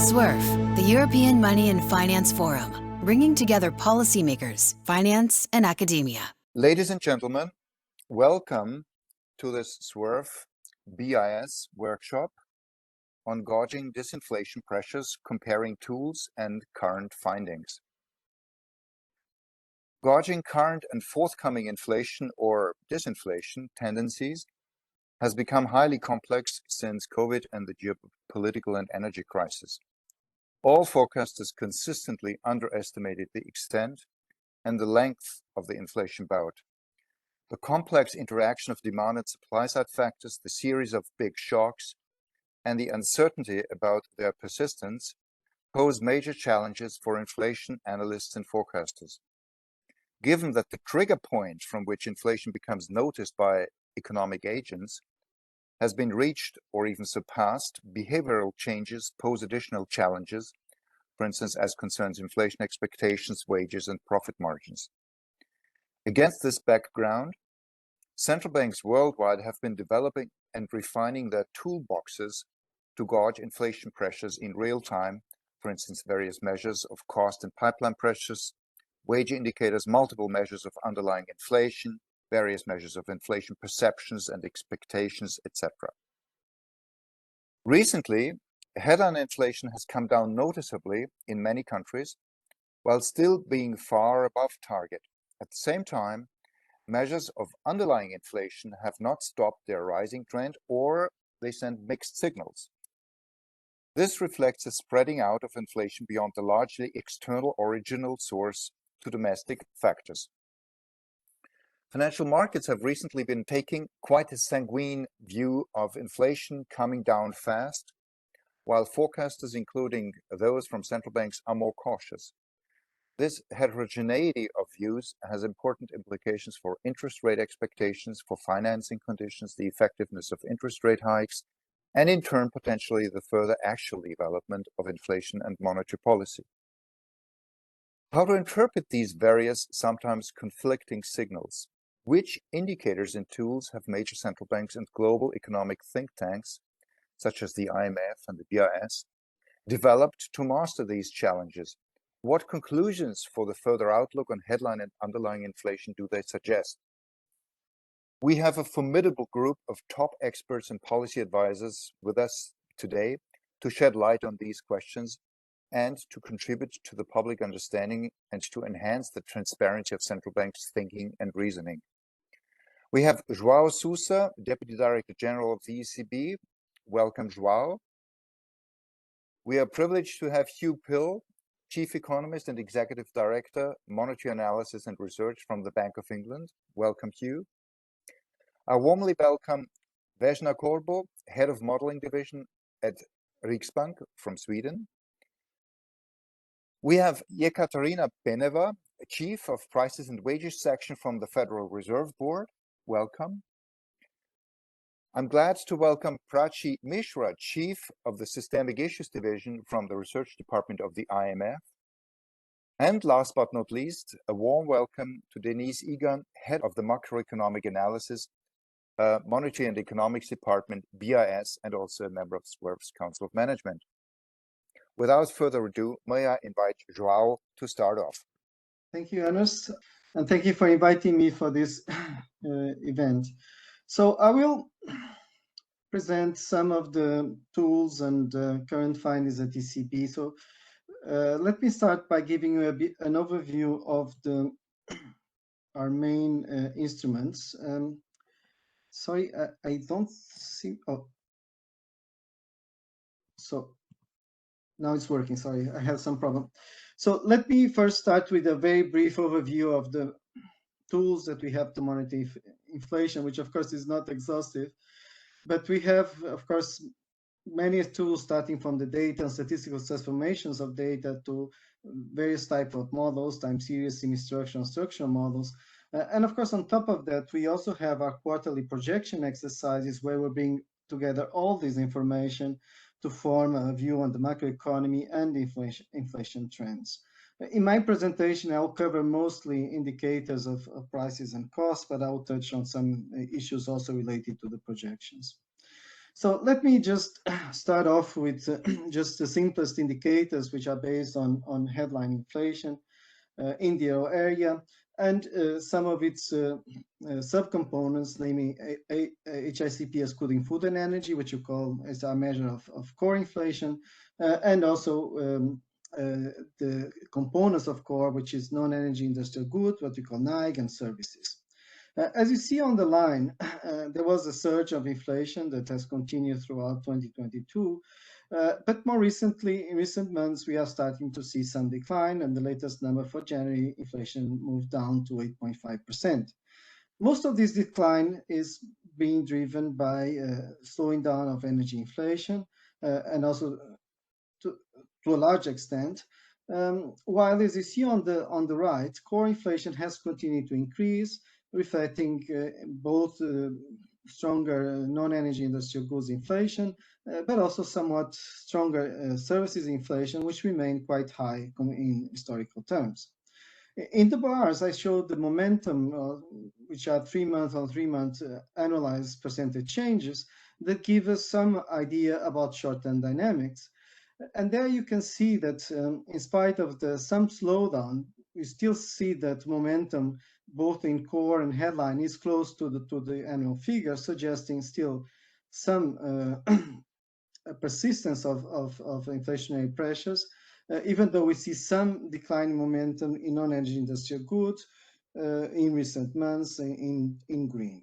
SUERF, the European Money and Finance Forum, bringing together policymakers, finance, and academia. Ladies and gentlemen, welcome to this SUERF BIS workshop on gauging disinflation pressures, comparing tools and current findings. Gauging current and forthcoming inflation or disinflation tendencies has become highly complex since COVID and the geopolitical and energy crisis. All forecasters consistently underestimated the extent and the length of the inflation bout. The complex interaction of demand and supply side factors, the series of big shocks, and the uncertainty about their persistence pose major challenges for inflation analysts and forecasters. Given that the trigger point from which inflation becomes noticed by economic agents has been reached or even surpassed, behavioral changes pose additional challenges, for instance, as concerns inflation expectations, wages, and profit margins. Against this background, central banks worldwide have been developing and refining their toolboxes to gauge inflation pressures in real time, for instance, various measures of cost and pipeline pressures, wage indicators, multiple measures of underlying inflation, various measures of inflation perceptions and expectations, etc. Recently, headline inflation has come down noticeably in many countries, while still being far above target. At the same time, measures of underlying inflation have not stopped their rising trend, or they send mixed signals. This reflects a spreading out of inflation beyond the largely external original source to domestic factors. Financial markets have recently been taking quite a sanguine view of inflation coming down fast, while forecasters, including those from central banks, are more cautious. This heterogeneity of views has important implications for interest rate expectations, for financing conditions, the effectiveness of interest rate hikes, and in turn, potentially the further actual development of inflation and monetary policy. How to interpret these various, sometimes conflicting signals? Which indicators and tools have major central banks and global economic think tanks, such as the IMF and the BIS, developed to master these challenges? What conclusions for the further outlook on headline and underlying inflation do they suggest? We have a formidable group of top experts and policy advisors with us today to shed light on these questions and to contribute to the public understanding and to enhance the transparency of central banks' thinking and reasoning. We have Joao Sousa, Deputy Director General of the ECB. Welcome, Joao. We are privileged to have Hugh Pill, Chief Economist and Executive Director, Monetary Analysis and Research from the Bank of England. Welcome, Hugh. I warmly welcome Vesna Corbo, Head of Modeling Division at Riksbank from Sweden. We have Ekaterina Peneva, Chief of Prices and Wages Section from the Federal Reserve Board. Welcome. I'm glad to welcome Prachi Mishra, Chief of the Systemic Issues Division from the Research Department of the IMF. And last but not least, a warm welcome to Deniz, Igan, Head of the Macroeconomic Analysis, Monetary and Economics Department, BIS, and also a member of SUERF's Council of Management. Without further ado, may I invite Joao to start off. Thank you, Ernest, and thank you for inviting me for this event. So I will present some of the tools and current findings at ECB. So let me start by giving you an overview of our main instruments. Sorry, I don't see. Oh, so now it's working. Sorry, I have some problem. So let me first start with a very brief overview of the tools that we have to monitor inflation, which of course is not exhaustive, but we have, of course, many tools starting from the data and statistical transformations of data to various types of models, time series, semi-structural, structural models. And of course, on top of that, we also have our quarterly projection exercises where we bring together all this information to form a view on the macroeconomy and inflation trends. In my presentation, I'll cover mostly indicators of prices and costs, but I'll touch on some issues also related to the projections. So let me just start off with just the simplest indicators, which are based on headline inflation in the euro area, and some of its subcomponents, namely HICP excluding food and energy, which you call as a measure of core inflation, and also the components of core, which is non-energy industrial goods, what we call NIG, and services. As you see on the line, there was a surge of inflation that has continued throughout 2022. But more recently, in recent months, we are starting to see some decline, and the latest number for January, inflation moved down to 8.5%. Most of this decline is being driven by slowing down of energy inflation, and also to a large extent. While, as you see on the right, core inflation has continued to increase, reflecting both stronger non-energy industrial goods inflation, but also somewhat stronger services inflation, which remain quite high in historical terms. In the bars, I showed the momentum, which are 3-month on 3-month annualized percentage changes that give us some idea about short-term dynamics. And there you can see that in spite of some slowdown, we still see that momentum both in core and headline is close to the annual figure, suggesting still some persistence of inflationary pressures, even though we see some declining momentum in non-energy industrial goods in recent months in green.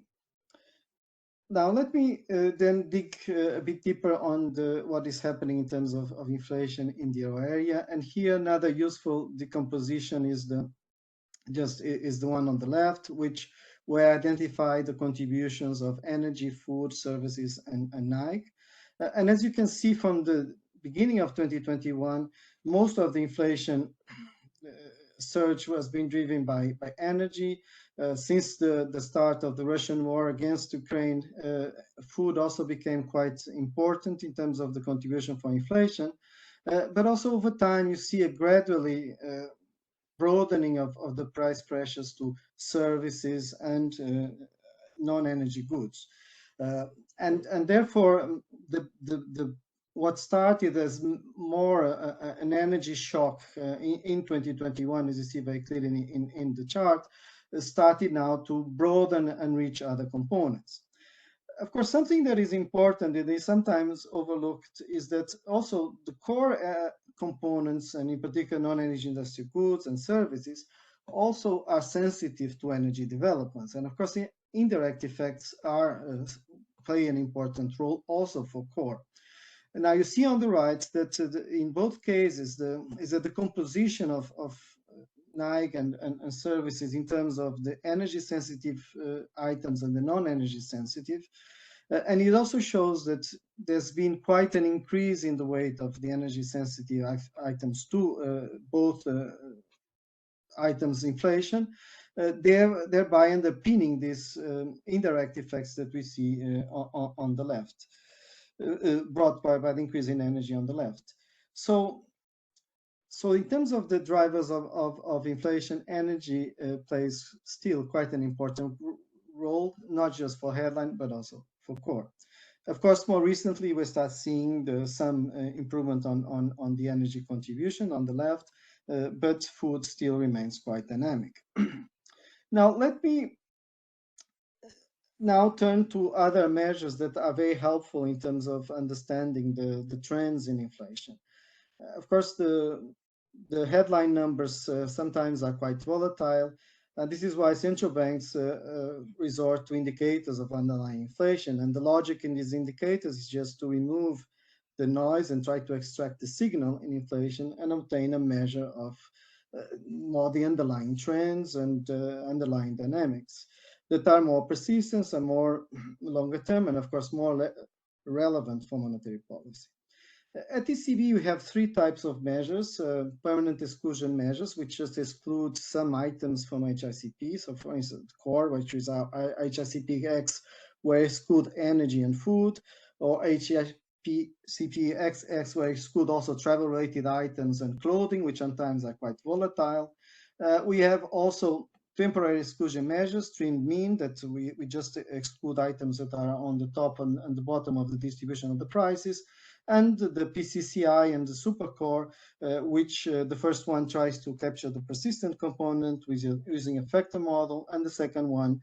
Now, let me then dig a bit deeper on what is happening in terms of inflation in the euro area. And here, another useful decomposition is the one on the left, where I identify the contributions of energy, food, services, and NIG. And as you can see from the beginning of 2021, most of the inflation surge was being driven by energy. Since the start of the Russian war against Ukraine, food also became quite important in terms of the contribution for inflation. But also over time, you see a gradually broadening of the price pressures to services and non-energy goods. And therefore, what started as more an energy shock in 2021, as you see very clearly in the chart, started now to broaden and reach other components. Of course, something that is important that is sometimes overlooked is that also the core components, and in particular non-energy industrial goods and services, also are sensitive to energy developments. And of course, the indirect effects play an important role also for core. And now you see on the right that in both cases, the composition of NIG and services in terms of the energy sensitive items and the non-energy sensitive. And it also shows that there's been quite an increase in the weight of the energy sensitive items to both items inflation, thereby underpinning these indirect effects that we see on the left, brought by the increase in energy on the left. So in terms of the drivers of inflation, energy plays still quite an important role, not just for headline, but also for core. Of course, more recently, we start seeing some improvement on the energy contribution on the left, but food still remains quite dynamic. Now, let me now turn to other measures that are very helpful in terms of understanding the trends in inflation. Of course, the headline numbers sometimes are quite volatile. This is why central banks resort to indicators of underlying inflation. And the logic in these indicators is just to remove the noise and try to extract the signal in inflation and obtain a measure of more the underlying trends and underlying dynamics that are more persistent and more longer term, and of course more relevant for monetary policy. At ECB, we have 3 types of measures: permanent exclusion measures, which just exclude some items from HICP. So, for instance, core, which is our HICP-X, where exclude energy and food, or HICP-XX, where exclude also travel-related items and clothing, which sometimes are quite volatile. We have also temporary exclusion measures, trimmed mean, that we just exclude items that are on the top and the bottom of the distribution of the prices, and the PCCI and the supercore, which the first one tries to capture the persistent component using a factor model, and the second one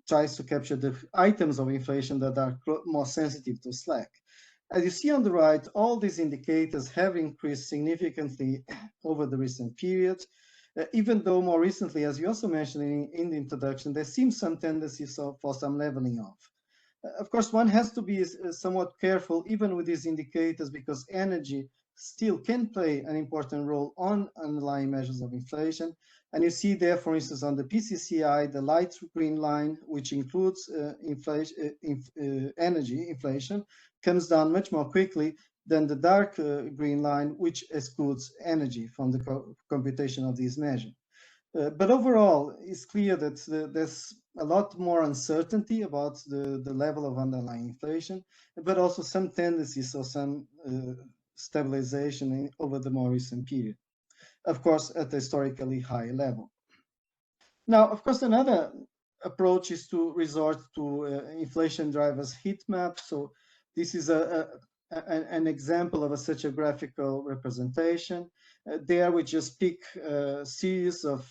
tries to capture the items of inflation that are more sensitive to slack. As you see on the right, all these indicators have increased significantly over the recent period, even though more recently, as you also mentioned in the introduction, there seems some tendencies for some leveling off. Of course, one has to be somewhat careful even with these indicators, because energy still can play an important role on underlying measures of inflation. And you see there, for instance, on the PCCI, the light green line, which includes energy inflation, comes down much more quickly than the dark green line, which excludes energy from the computation of these measures. But overall, it's clear that there's a lot more uncertainty about the level of underlying inflation, but also some tendencies or some stabilization over the more recent period, of course, at a historically high level. Now, of course, another approach is to resort to inflation drivers heat map. So this is an example of such a graphical representation. There we just pick a series of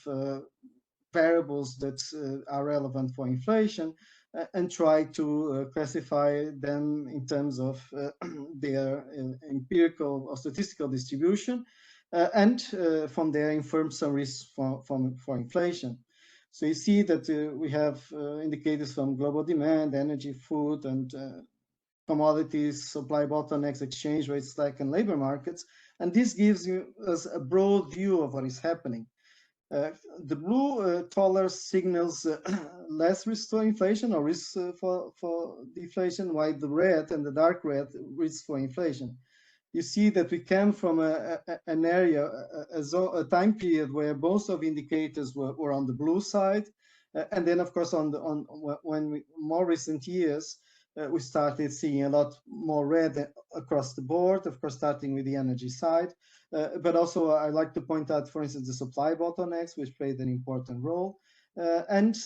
variables that are relevant for inflation and try to classify them in terms of their empirical or statistical distribution, and from there infer some risks for inflation. So you see that we have indicators from global demand, energy, food, and commodities, supply bottlenecks, exchange rates, slack, and labor markets. And this gives us a broad view of what is happening. The blue color signals less risk for inflation or risk for deflation, while the red and the dark red risk for inflation. You see that we come from an area, a time period where most of indicators were on the blue side, and then of course more recent years, we started seeing a lot more red across the board, of course, starting with the energy side. But also, I like to point out, for instance, the supply bottlenecks, which played an important role. And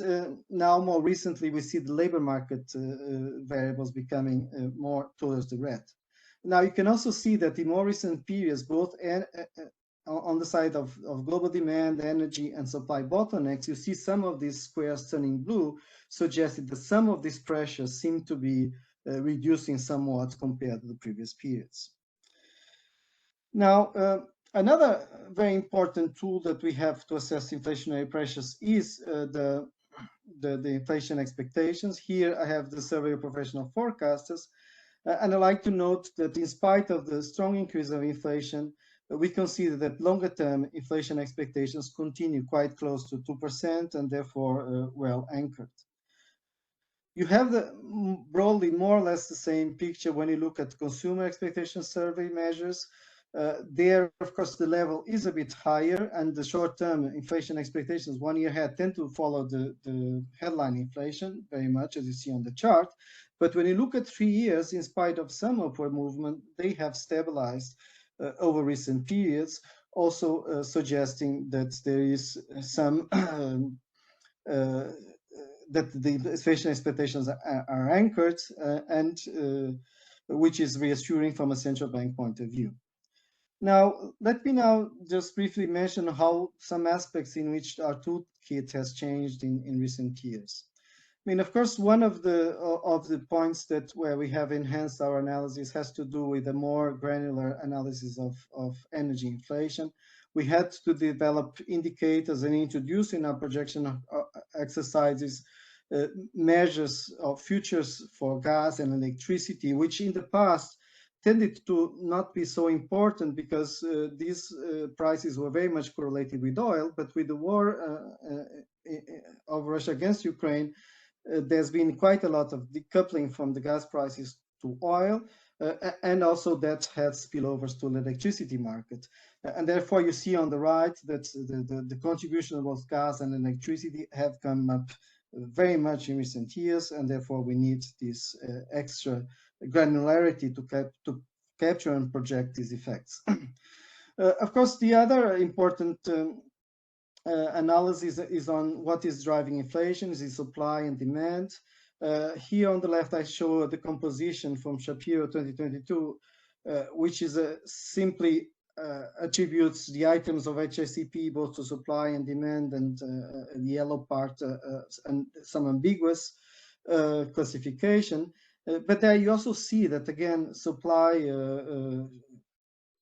now, more recently, we see the labor market variables becoming more towards the red. Now, you can also see that in more recent periods, both on the side of global demand, energy, and supply bottlenecks, you see some of these squares turning blue, suggesting that some of these pressures seem to be reducing somewhat compared to the previous periods. Now, another very important tool that we have to assess inflationary pressures is the inflation expectations. Here I have the Survey of Professional Forecasters, and I like to note that in spite of the strong increase of inflation, we consider that longer-term inflation expectations continue quite close to 2% and therefore well anchored. You have broadly more or less the same picture when you look at consumer expectation survey measures. There, of course, the level is a bit higher, and the short-term inflation expectations 1 year ahead tend to follow the headline inflation very much, as you see on the chart. But when you look at 3 years, in spite of some upward movement, they have stabilized over recent periods, also suggesting that there is some that the inflation expectations are anchored, and which is reassuring from a central bank point of view. Now, let me now just briefly mention how some aspects in which our toolkit has changed in recent years. I mean, of course, one of the points where we have enhanced our analysis has to do with a more granular analysis of energy inflation. We had to develop indicators and introduce in our projection exercises measures of futures for gas and electricity, which in the past tended to not be so important because these prices were very much correlated with oil. But with the war of Russia against Ukraine, there's been quite a lot of decoupling from the gas prices to oil, and also that had spillovers to the electricity market. And therefore, you see on the right that the contribution of both gas and electricity have come up very much in recent years, and therefore we need this extra granularity to capture and project these effects. Of course, the other important analysis is on what is driving inflation, is it supply and demand. Here on the left, I show the composition from Shapiro 2022, which is simply attributes the items of HICP both to supply and demand, and the yellow part and some ambiguous classification. But there you also see that, again, supply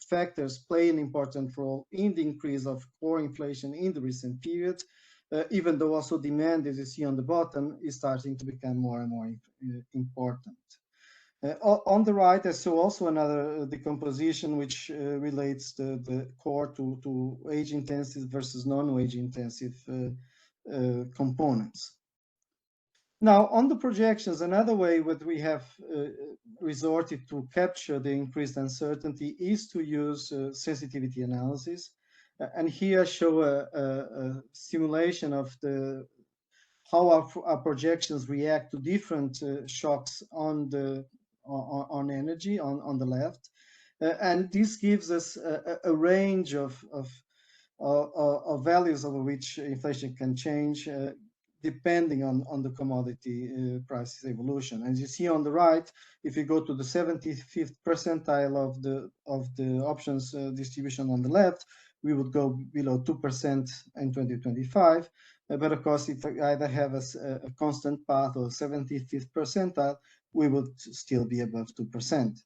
factors play an important role in the increase of core inflation in the recent period, even though also demand, as you see on the bottom, is starting to become more and more important. On the right, I saw also another decomposition which relates the core to wage intensive versus non-wage intensive components. Now, on the projections, another way that we have resorted to capture the increased uncertainty is to use sensitivity analysis. And here I show a simulation of how our projections react to different shocks on energy on the left. And this gives us a range of values over which inflation can change depending on the commodity prices evolution. As you see on the right, if you go to the 75th percentile of the options distribution on the left, we would go below 2% in 2025. But of course, if we either have a constant path or 75th percentile, we would still be above 2%.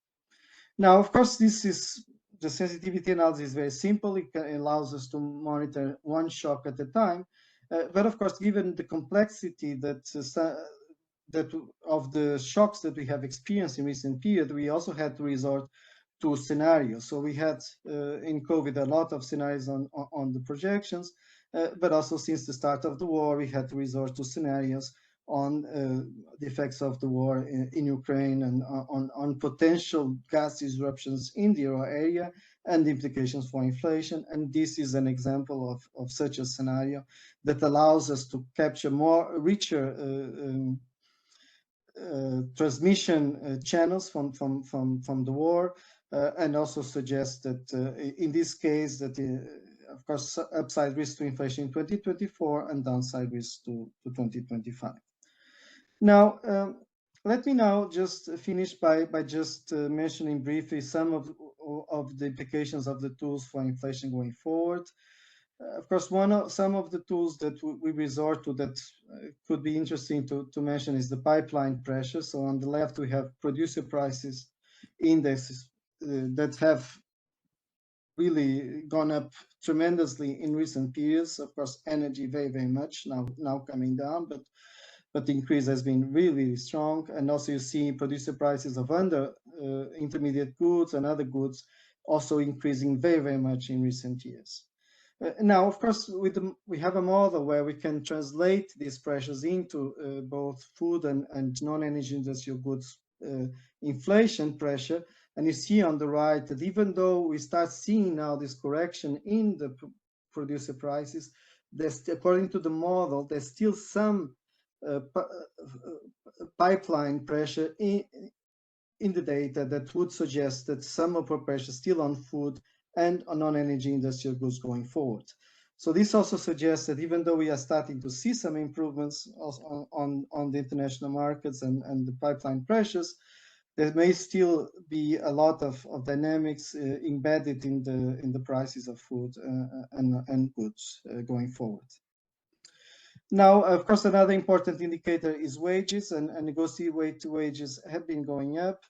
Now, of course, the sensitivity analysis is very simple. It allows us to monitor one shock at a time. But of course, given the complexity of the shocks that we have experienced in recent period, we also had to resort to scenarios. So we had in COVID a lot of scenarios on the projections, but also since the start of the war, we had to resort to scenarios on the effects of the war in Ukraine and on potential gas disruptions in the euro area and the implications for inflation. And this is an example of such a scenario that allows us to capture richer transmission channels from the war, and also suggest that in this case that of course upside risk to inflation in 2024 and downside risk to 2025. Now, let me now just finish by just mentioning briefly some of the implications of the tools for inflation going forward. Of course, some of the tools that we resort to that could be interesting to mention is the pipeline pressure. So on the left, we have producer prices indexes that have really gone up tremendously in recent periods. Of course, energy very, very much now coming down, but the increase has been really, really strong. And also you see producer prices of intermediate goods and other goods also increasing very, very much in recent years. Now, of course, we have a model where we can translate these pressures into both food and non-energy industrial goods inflation pressure. And you see on the right that even though we start seeing now this correction in the producer prices, according to the model, there's still some pipeline pressure in the data that would suggest that some upward pressure still on food and on non-energy industrial goods going forward. So this also suggests that even though we are starting to see some improvements on the international markets and the pipeline pressures, there may still be a lot of dynamics embedded in the prices of food and goods going forward. Now, of course, another important indicator is wages, and negotiated wages have been going up.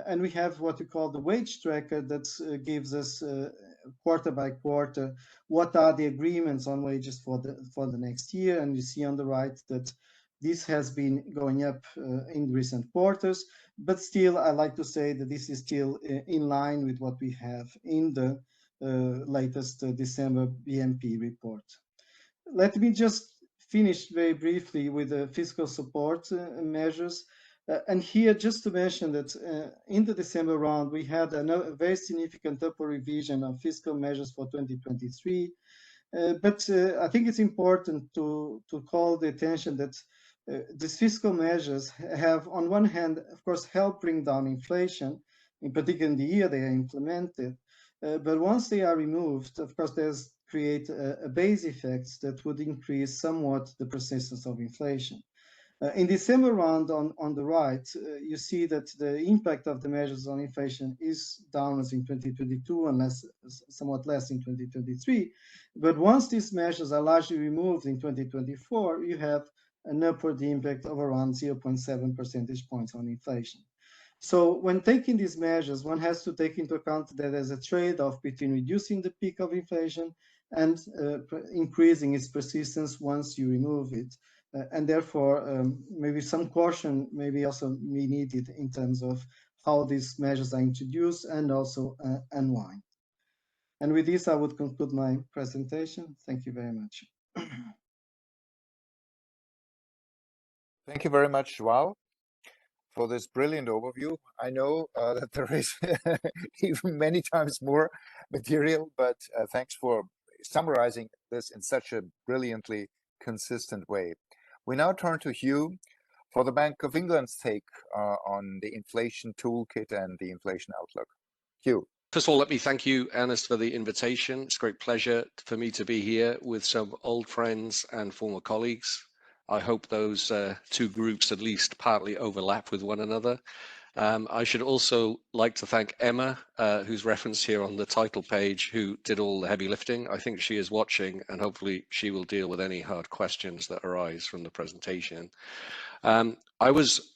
And we have what we call the wage tracker that gives us quarter by quarter what are the agreements on wages for the next year. And you see on the right that this has been going up in recent quarters, but still I like to say that this is still in line with what we have in the latest December BNP report. Let me just finish very briefly with the fiscal support measures. And here, just to mention that in the December round, we had a very significant upward revision of fiscal measures for 2023. But I think it's important to call the attention that these fiscal measures have, on one hand, of course, helped bring down inflation, in particular in the year they are implemented. But once they are removed, of course, there's create a base effect that would increase somewhat the persistence of inflation. In December round on the right, you see that the impact of the measures on inflation is downwards in 2022 and somewhat less in 2023. But once these measures are largely removed in 2024, you have an upward impact of around 0.7 percentage points on inflation. So when taking these measures, one has to take into account that there's a trade-off between reducing the peak of inflation and increasing its persistence once you remove it. And therefore, maybe some caution maybe also be needed in terms of how these measures are introduced and also unwind. And with this, I would conclude my presentation. Thank you very much. Thank you very much, Joao, for this brilliant overview. I know that there is even many times more material, but thanks for summarizing this in such a brilliantly consistent way. We now turn to Hugh for the Bank of England's take on the inflation toolkit and the inflation outlook. Hugh. First of all, let me thank you, Ernest, for the invitation. It's a great pleasure for me to be here with some old friends and former colleagues. I hope those two groups at least partly overlap with one another. I should also like to thank Emma, who's referenced here on the title page, who did all the heavy lifting. I think she is watching, and hopefully she will deal with any hard questions that arise from the presentation. I was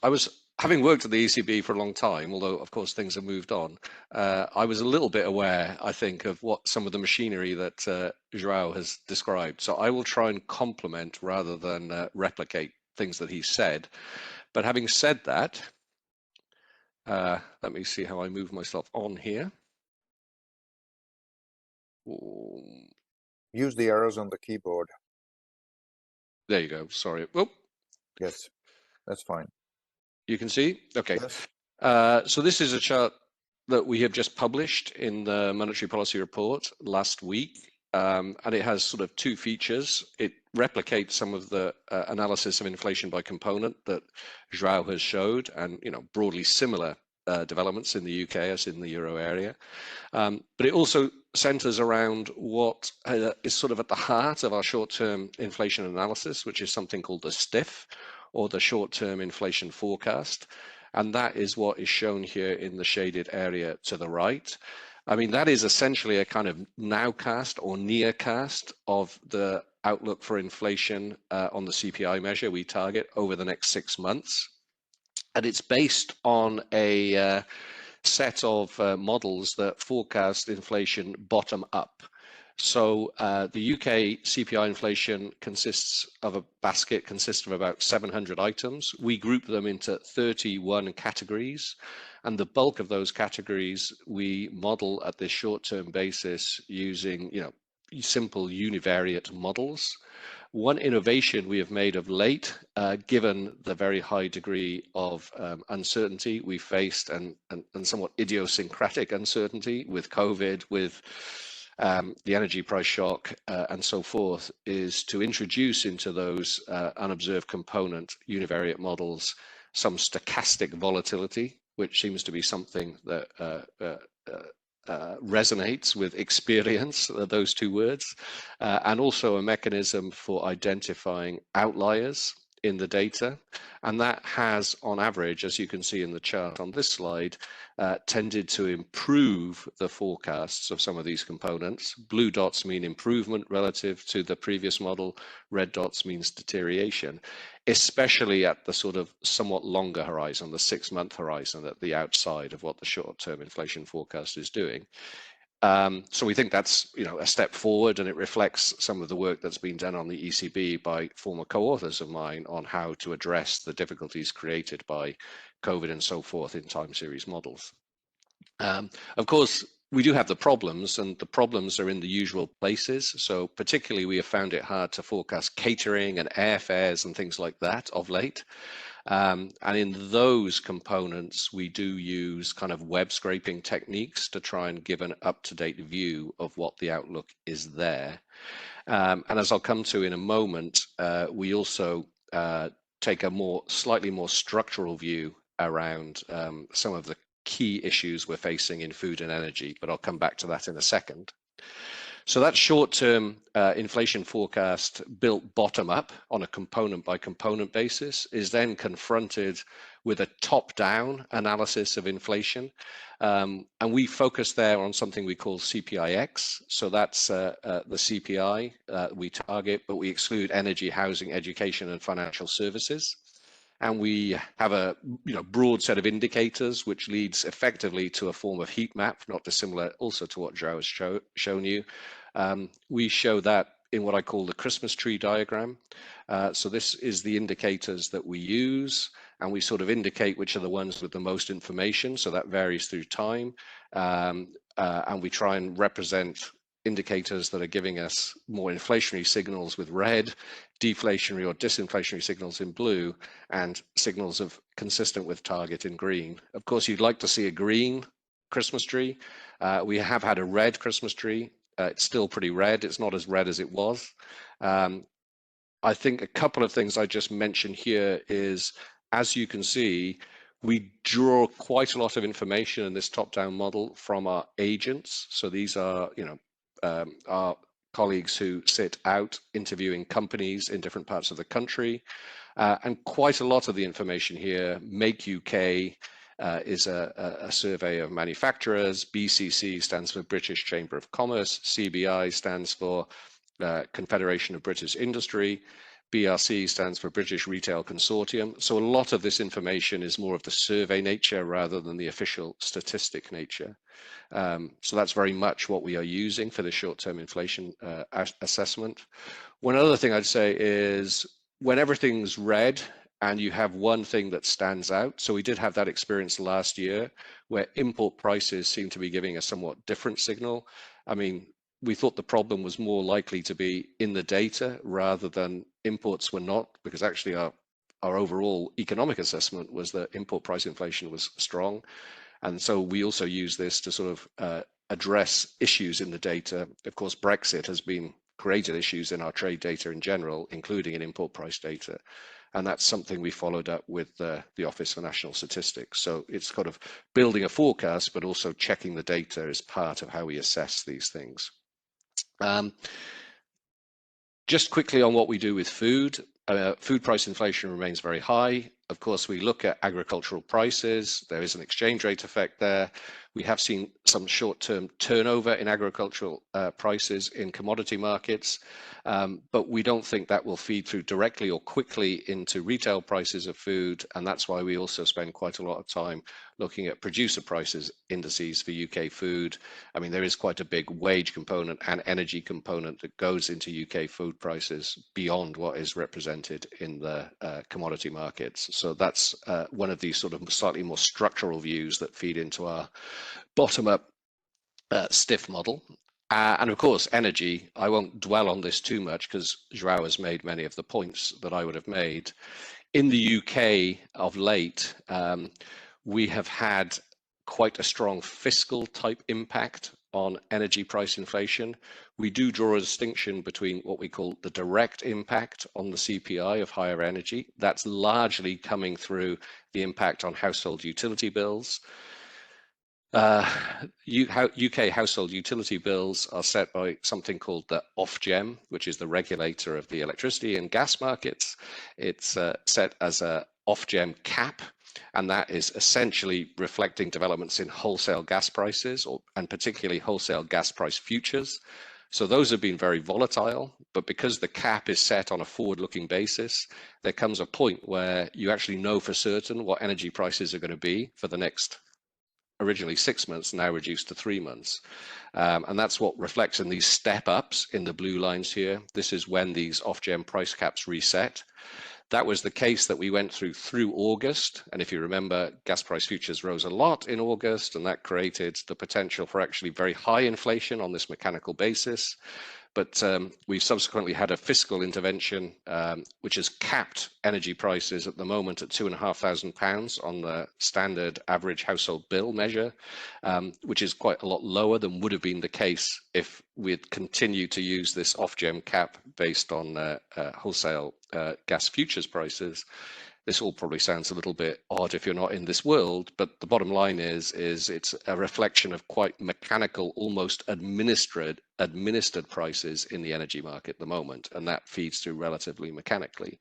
having worked at the ECB for a long time, although of course things have moved on. I was a little bit aware, I think, of what some of the machinery that Joao has described. So I will try and complement rather than replicate things that he said. But having said that, let me see how I move myself on here. Use the arrows on the keyboard. There you go. Sorry. Oh. Yes, that's fine. You can see? Okay. Yes. So this is a chart that we have just published in the Monetary Policy Report last week. And it has sort of two features. It replicates some of the analysis of inflation by component that Joao has showed, and broadly similar developments in the UK as in the euro area. But it also centers around what is sort of at the heart of our short-term inflation analysis, which is something called the STIF, or the short-term inflation forecast. And that is what is shown here in the shaded area to the right. I mean, that is essentially a kind of nowcast or nearcast of the outlook for inflation on the CPI measure we target over the next 6 months. And it's based on a set of models that forecast inflation bottom up. So the UK CPI inflation consists of a basket consists of about 700 items. We group them into 31 categories, and the bulk of those categories we model at this short-term basis using simple univariate models. One innovation we have made of late, given the very high degree of uncertainty we faced and somewhat idiosyncratic uncertainty with COVID, with the energy price shock and so forth, is to introduce into those unobserved component univariate models some stochastic volatility, which seems to be something that resonates with experience, those two words, and also a mechanism for identifying outliers in the data. And that has, on average, as you can see in the chart on this slide, tended to improve the forecasts of some of these components. Blue dots mean improvement relative to the previous model. Red dots means deterioration, especially at the sort of somewhat longer horizon, the 6-month horizon, at the outside of what the short-term inflation forecast is doing. So we think that's a step forward, and it reflects some of the work that's been done on the ECB by former co-authors of mine on how to address the difficulties created by COVID and so forth in time series models. Of course, we do have the problems, and the problems are in the usual places. So particularly we have found it hard to forecast catering and airfares and things like that of late. And in those components, we do use kind of web scraping techniques to try and give an up-to-date view of what the outlook is there. And as I'll come to in a moment, we also take a slightly more structural view around some of the key issues we're facing in food and energy, but I'll come back to that in a second. So that short-term inflation forecast built bottom-up on a component-by-component basis is then confronted with a top-down analysis of inflation. And we focus there on something we call CPIX. So that's the CPI we target, but we exclude energy, housing, education, and financial services. And we have a broad set of indicators, which leads effectively to a form of heat map, not dissimilar also to what Joao has shown you. We show that in what I call the Christmas tree diagram. So this is the indicators that we use, and we sort of indicate which are the ones with the most information. So that varies through time. And we try and represent indicators that are giving us more inflationary signals with red, deflationary or disinflationary signals in blue, and signals of consistent with target in green. Of course, you'd like to see a green Christmas tree. We have had a red Christmas tree. It's still pretty red. It's not as red as it was. I think a couple of things I just mentioned here is, as you can see, we draw quite a lot of information in this top-down model from our agents. So these are, our colleagues who sit out interviewing companies in different parts of the country. And quite a lot of the information here, Make UK is a survey of manufacturers. BCC stands for British Chamber of Commerce. CBI stands for Confederation of British Industry. BRC stands for British Retail Consortium. So a lot of this information is more of the survey nature rather than the official statistic nature. So that's very much what we are using for the short-term inflation assessment. One other thing I'd say is when everything's red and you have one thing that stands out. So we did have that experience last year where import prices seem to be giving a somewhat different signal. I mean, we thought the problem was more likely to be in the data rather than imports were not, because actually our overall economic assessment was that import price inflation was strong. And so we also use this to sort of address issues in the data. Of course, Brexit has been created issues in our trade data in general, including in import price data. And that's something we followed up with the Office for National Statistics. So it's kind of building a forecast, but also checking the data as part of how we assess these things. Just quickly on what we do with food. Food price inflation remains very high. Of course, we look at agricultural prices. There is an exchange rate effect there. We have seen some short-term turnover in agricultural prices in commodity markets, but we don't think that will feed through directly or quickly into retail prices of food, and that's why we also spend quite a lot of time looking at producer prices indices for UK food. I mean, there is quite a big wage component and energy component that goes into UK food prices beyond what is represented in the commodity markets. So that's one of these sort of slightly more structural views that feed into our bottom-up stiff model. And of course, energy, I won't dwell on this too much because Joao has made many of the points that I would have made. In the UK of late, we have had quite a strong fiscal type impact on energy price inflation. We do draw a distinction between what we call the direct impact on the CPI of higher energy. That's largely coming through the impact on household utility bills. UK household utility bills are set by something called the Ofgem, which is the regulator of the electricity and gas markets. It's set as a Ofgem cap, and that is essentially reflecting developments in wholesale gas prices, and particularly wholesale gas price futures. So those have been very volatile, but because the cap is set on a forward-looking basis, there comes a point where you actually know for certain what energy prices are going to be for the next originally 6 months, now reduced to 3 months. And that's what reflects in these step ups in the blue lines here. This is when these Ofgem price caps reset. That was the case that we went through August. And if you remember, gas price futures rose a lot in August, and that created the potential for actually very high inflation on this mechanical basis. But we've subsequently had a fiscal intervention, which has capped energy prices at the moment at £2,500 on the standard average household bill measure, which is quite a lot lower than would have been the case if we'd continued to use this Ofgem cap based on wholesale gas futures prices. This all probably sounds a little bit odd if you're not in this world, but the bottom line is it's a reflection of quite mechanical, almost administered prices in the energy market at the moment, and that feeds through relatively mechanically.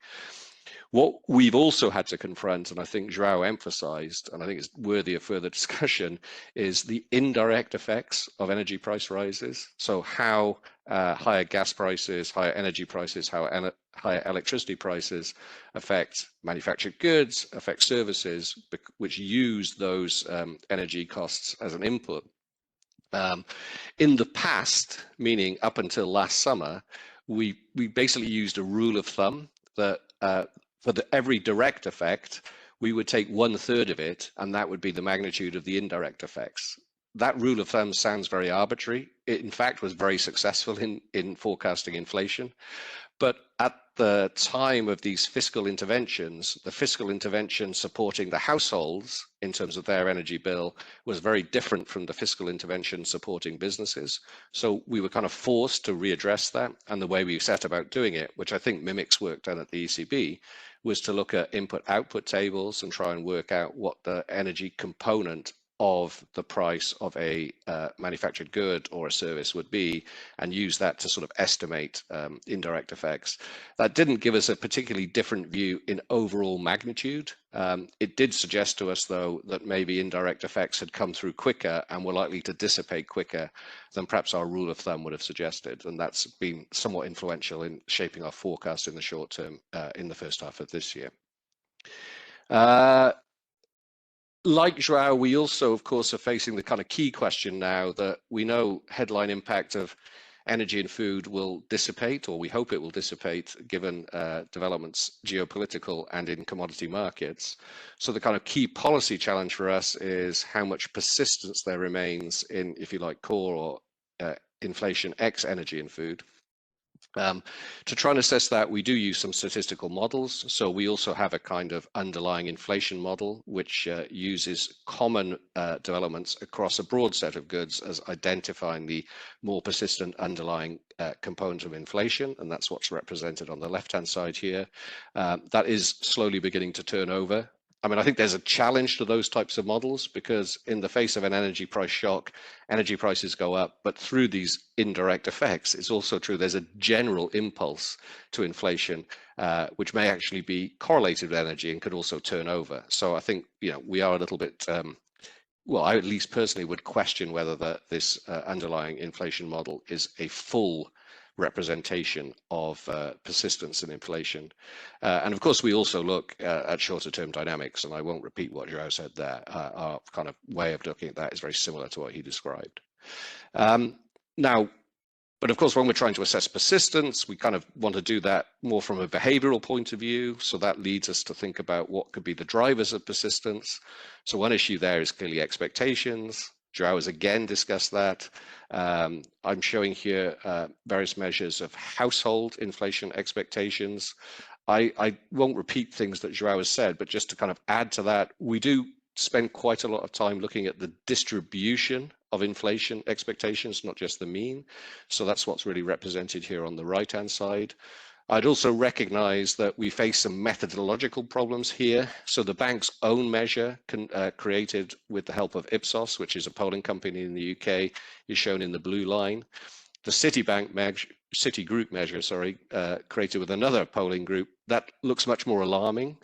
What we've also had to confront, and I think Joao emphasized, and I think it's worthy of further discussion, is the indirect effects of energy price rises. So how higher gas prices, higher energy prices, how higher electricity prices affect manufactured goods, affect services, which use those energy costs as an input. In the past, meaning up until last summer, we basically used a rule of thumb that for every direct effect, we would take 1/3 of it, and that would be the magnitude of the indirect effects. That rule of thumb sounds very arbitrary. It, in fact, was very successful in forecasting inflation. But at the time of these fiscal interventions, the fiscal intervention supporting the households in terms of their energy bill was very different from the fiscal intervention supporting businesses. So we were kind of forced to readdress that. And the way we set about doing it, which I think mimics work done at the ECB, was to look at input-output tables and try and work out what the energy component of the price of a manufactured good or a service would be, and use that to sort of estimate indirect effects. That didn't give us a particularly different view in overall magnitude. It did suggest to us, though, that maybe indirect effects had come through quicker and were likely to dissipate quicker than perhaps our rule of thumb would have suggested. And that's been somewhat influential in shaping our forecast in the short term in the first half of this year. Like Joao, we also, of course, are facing the kind of key question now that we know headline impact of energy and food will dissipate, or we hope it will dissipate, given developments geopolitical and in commodity markets. So the kind of key policy challenge for us is how much persistence there remains in, if you like, core or inflation ex energy and food. To try and assess that, we do use some statistical models. So we also have a kind of underlying inflation model, which uses common developments across a broad set of goods as identifying the more persistent underlying component of inflation. And that's what's represented on the left-hand side here. That is slowly beginning to turn over. I mean, I think there's a challenge to those types of models, because in the face of an energy price shock, energy prices go up, but through these indirect effects, it's also true there's a general impulse to inflation, which may actually be correlated with energy and could also turn over. So I think, you know, we are a little bit, well, I at least personally would question whether this underlying inflation model is a full representation of persistence in inflation. And of course, we also look at shorter term dynamics, and I won't repeat what Joao said there. Our kind of way of looking at that is very similar to what he described. Now, but of course, when we're trying to assess persistence, we kind of want to do that more from a behavioral point of view. So that leads us to think about what could be the drivers of persistence. So one issue there is clearly expectations. Joao has again discussed that. I'm showing here various measures of household inflation expectations. I won't repeat things that Joao has said, but just to kind of add to that, we do spend quite a lot of time looking at the distribution of inflation expectations, not just the mean. So that's what's really represented here on the right-hand side. I'd also recognize that we face some methodological problems here. So the bank's own measure created with the help of Ipsos, which is a polling company in the UK, is shown in the blue line. The Citigroup measure, created with another polling group, that looks much more alarming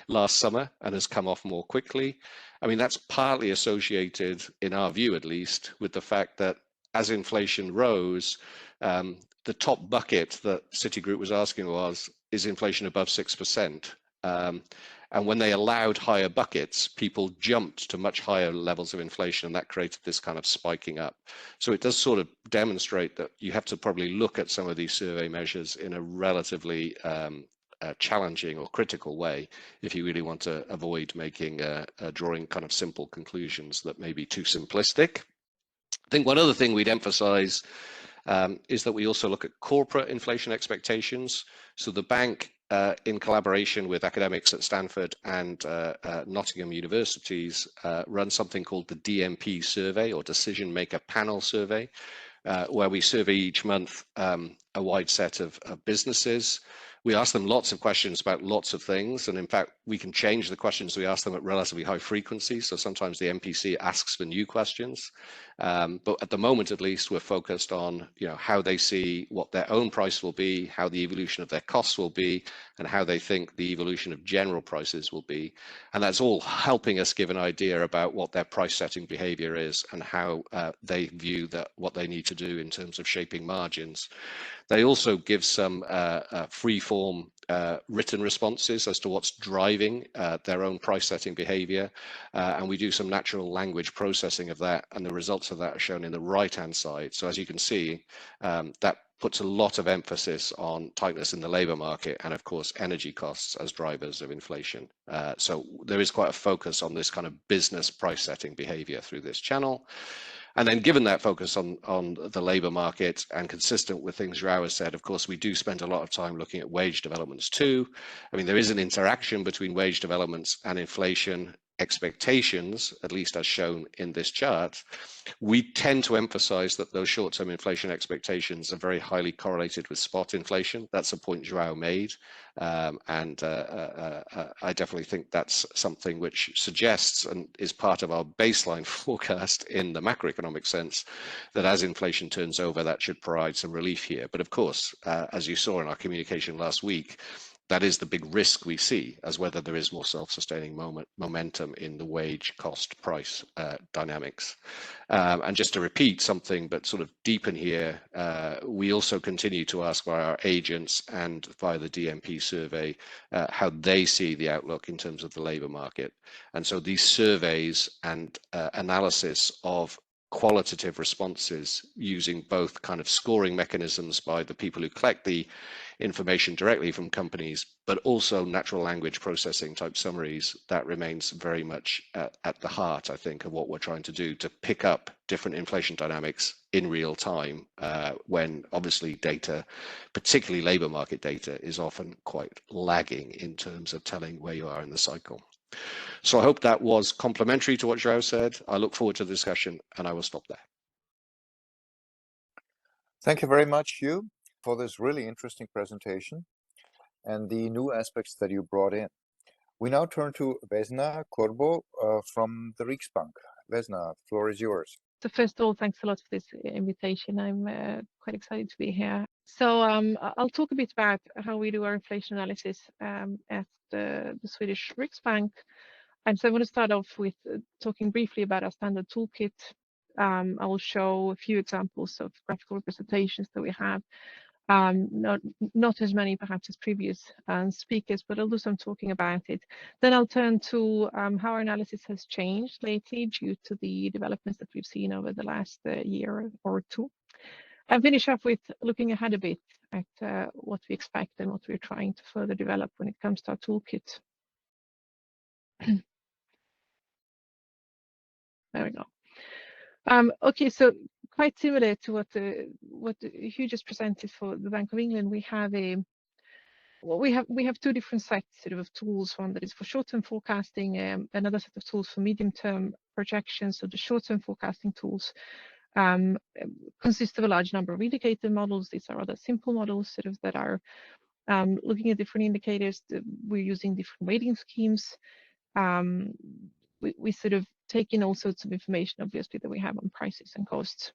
last summer and has come off more quickly. I mean, that's partly associated, in our view at least, with the fact that as inflation rose, the top bucket that Citigroup was asking was, is inflation above 6%? And when they allowed higher buckets, people jumped to much higher levels of inflation, and that created this kind of spiking up. So it does sort of demonstrate that you have to probably look at some of these survey measures in a relatively challenging or critical way if you really want to avoid making drawing kind of simple conclusions that may be too simplistic. I think one other thing we'd emphasize is that we also look at corporate inflation expectations. So the bank, in collaboration with academics at Stanford and Nottingham universities, run something called the DMP survey, or Decision Maker Panel Survey, where we survey each month a wide set of businesses. We ask them lots of questions about lots of things, and in fact, we can change the questions we ask them at relatively high frequency. So sometimes the MPC asks for new questions, but at the moment, at least, we're focused on how they see what their own price will be, how the evolution of their costs will be, and how they think the evolution of general prices will be, and that's all helping us give an idea about what their price-setting behavior is and how they view that what they need to do in terms of shaping margins. They also give some free-form written responses as to what's driving their own price-setting behavior, and we do some natural language processing of that, and the results of that are shown in the right-hand side. So as you can see, that puts a lot of emphasis on tightness in the labor market and, of course, energy costs as drivers of inflation. So there is quite a focus on this kind of business price-setting behavior through this channel. And then given that focus on the labor market and consistent with things Joao has said, of course, we do spend a lot of time looking at wage developments too. I mean, there is an interaction between wage developments and inflation expectations, at least as shown in this chart. We tend to emphasize that those short-term inflation expectations are very highly correlated with spot inflation. That's a point Joao made. And I definitely think that's something which suggests and is part of our baseline forecast in the macroeconomic sense that as inflation turns over, that should provide some relief here. But of course, as you saw in our communication last week, that is the big risk we see, as whether there is more self-sustaining momentum in the wage cost price dynamics. And just to repeat something, but sort of deepen here, we also continue to ask by our agents and via the DMP survey how they see the outlook in terms of the labor market. And so these surveys and analysis of qualitative responses using both kind of scoring mechanisms by the people who collect the information directly from companies, but also natural language processing type summaries, that remains very much at the heart, I think, of what we're trying to do to pick up different inflation dynamics in real time when obviously data, particularly labor market data, is often quite lagging in terms of telling where you are in the cycle. So I hope that was complementary to what Joao said. I look forward to the discussion, and I will stop there. Thank you very much, Hugh, for this really interesting presentation and the new aspects that you brought in. We now turn to Vesna Corbo from the Riksbank. Vesna, the floor is yours. So first of all, thanks a lot for this invitation. I'm quite excited to be here. So I'll talk a bit about how we do our inflation analysis at the Swedish Riksbank. And so I want to start off with talking briefly about our standard toolkit. I will show a few examples of graphical representations that we have. Not as many perhaps as previous speakers, but I'll do some talking about it. Then I'll turn to how our analysis has changed lately due to the developments that we've seen over the last year or two. And finish up with looking ahead a bit at what we expect and what we're trying to further develop when it comes to our toolkit. There we go. Okay, so quite similar to what Hugh just presented for the Bank of England, we have two different sets of tools. One that is for short-term forecasting, another set of tools for medium-term projections. So the short-term forecasting tools consist of a large number of indicator models. These are rather simple models that are looking at different indicators. We're using different weighting schemes. We take in all sorts of information, obviously, that we have on prices and costs,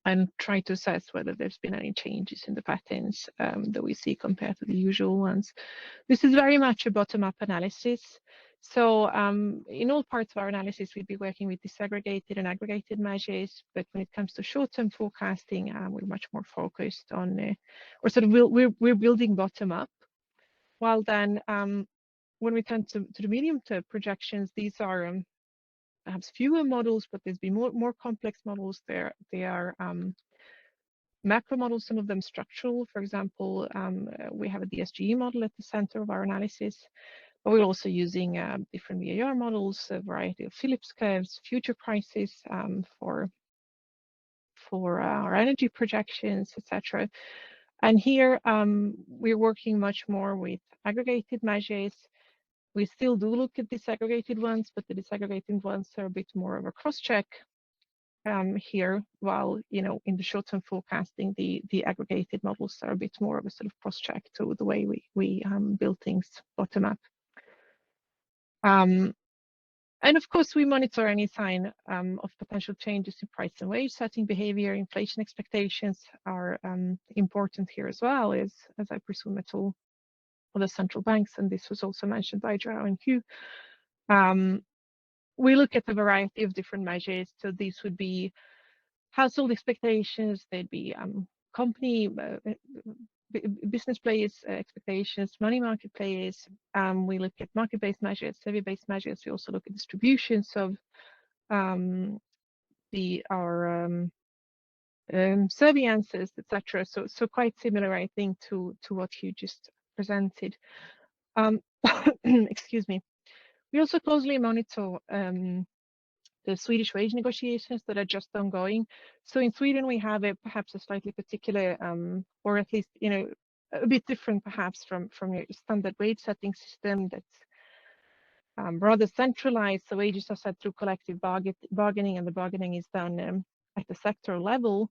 and try to assess whether there's been any changes in the patterns that we see compared to the usual ones. This is very much a bottom-up analysis. So in all parts of our analysis, we'd be working with disaggregated and aggregated measures, but when it comes to short-term forecasting, we're much more focused on, we're building bottom-up, while then when we turn to the medium-term projections, these are perhaps fewer models, but there's been more complex models there. They are macro models, some of them structural. For example, we have a DSGE model at the center of our analysis, but we're also using different VAR models, a variety of Phillips curves, future prices for our energy projections, etc. And here we're working much more with aggregated measures. We still do look at disaggregated ones, but the disaggregated ones are a bit more of a cross-check. here, while in the short-term forecasting, the aggregated models are a bit more of a sort of cross-check to the way we build things bottom up. And of course, we monitor any sign of potential changes in price and wage setting behavior. Inflation expectations are important here as well, as I presume it's all for the central banks, and this was also mentioned by Joao and Hugh. We look at a variety of different measures. So these would be household expectations, they'd be company, business players' expectations, money market players. We look at market-based measures, survey-based measures. We also look at distributions of our survey answers, etc. So quite similar, I think, to what you just presented. Excuse me. We also closely monitor the Swedish wage negotiations that are just ongoing. So in Sweden, we have perhaps a slightly particular, or at least a bit different perhaps from your standard wage setting system that's rather centralized. So wages are set through collective bargaining, and the bargaining is done at the sectoral level.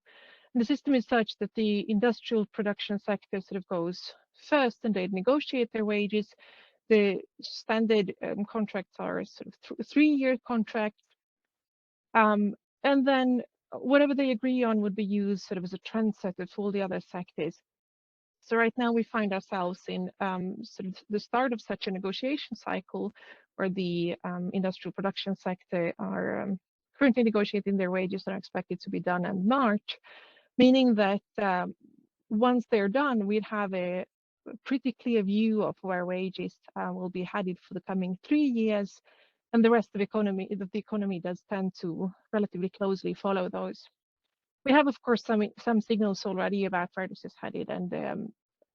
And the system is such that the industrial production sector sort of goes first, and they negotiate their wages. The standard contracts are sort of 3-year contracts. And then whatever they agree on would be used sort of as a trendsetter for all the other sectors. So right now we find ourselves in sort of the start of such a negotiation cycle, where the industrial production sector are currently negotiating their wages and are expected to be done in March, meaning that once they're done, we'd have a pretty clear view of where wages will be headed for the coming 3 years. And the rest of the economy does tend to relatively closely follow those. We have, of course, some signals already about where this is headed, and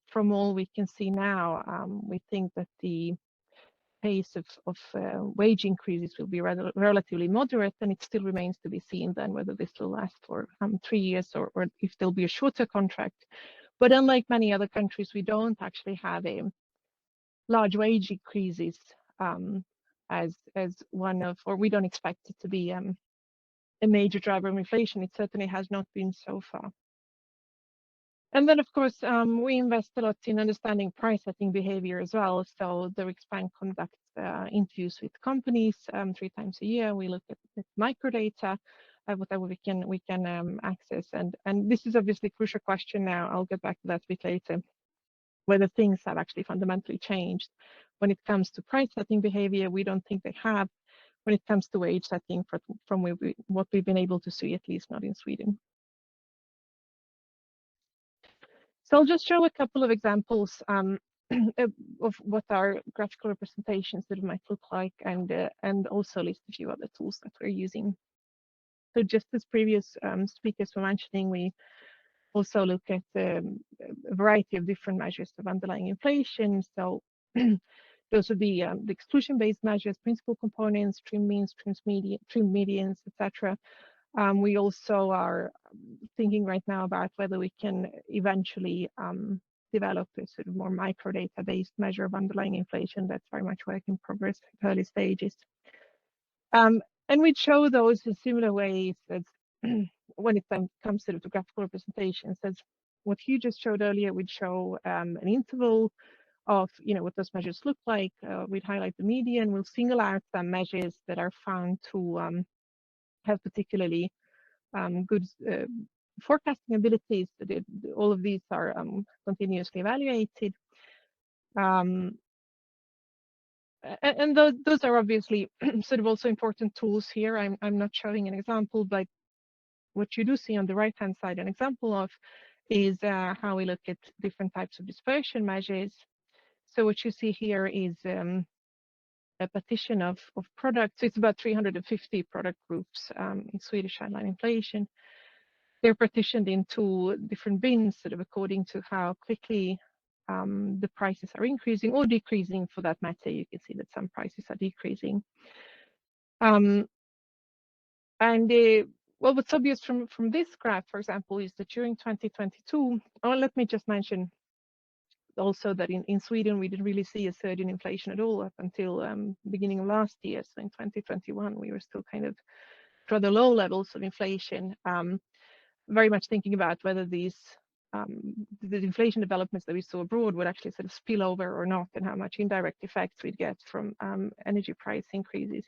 from all we can see now, we think that the pace of wage increases will be relatively moderate, and it still remains to be seen then whether this will last for 3 years or if there'll be a shorter contract. But unlike many other countries, we don't actually have a large wage increases as one of, or we don't expect it to be a major driver of inflation. It certainly has not been so far. And then, of course, we invest a lot in understanding price setting behavior as well. So the Riksbank conducts interviews with companies 3 times a year. We look at microdata, whatever we can access. And this is obviously a crucial question now. I'll get back to that a bit later, whether things have actually fundamentally changed. When it comes to price setting behavior, we don't think they have. When it comes to wage setting, from what we've been able to see, at least not in Sweden. So I'll just show a couple of examples of what our graphical representations that it might look like, and also list a few other tools that we're using. So just as previous speakers were mentioning, we also look at a variety of different measures of underlying inflation. So those would be the exclusion-based measures, principal components, trim means, trim medians, etc. We also are thinking right now about whether we can eventually develop a sort of more microdata-based measure of underlying inflation. That's very much work in progress at early stages. And we'd show those in similar ways as when it comes to the graphical representations. As what Hugh just showed earlier, we'd show an interval of what those measures look like. We'd highlight the median. We'll single out some measures that are found to have particularly good forecasting abilities. All of these are continuously evaluated. And those are obviously sort of also important tools here. I'm not showing an example, but what you do see on the right-hand side an example of is how we look at different types of dispersion measures. So what you see here is a partition of products. It's about 350 product groups in Swedish headline inflation. They're partitioned into different bins, sort of according to how quickly the prices are increasing or decreasing for that matter. You can see that some prices are decreasing. Well, what's obvious from this graph, for example, is that during 2022, let me just mention also that in Sweden, we didn't really see a surge in inflation at all up until beginning of last year. So in 2021, we were still kind of rather low levels of inflation, very much thinking about whether these the inflation developments that we saw abroad would actually sort of spill over or not, and how much indirect effects we'd get from energy price increases.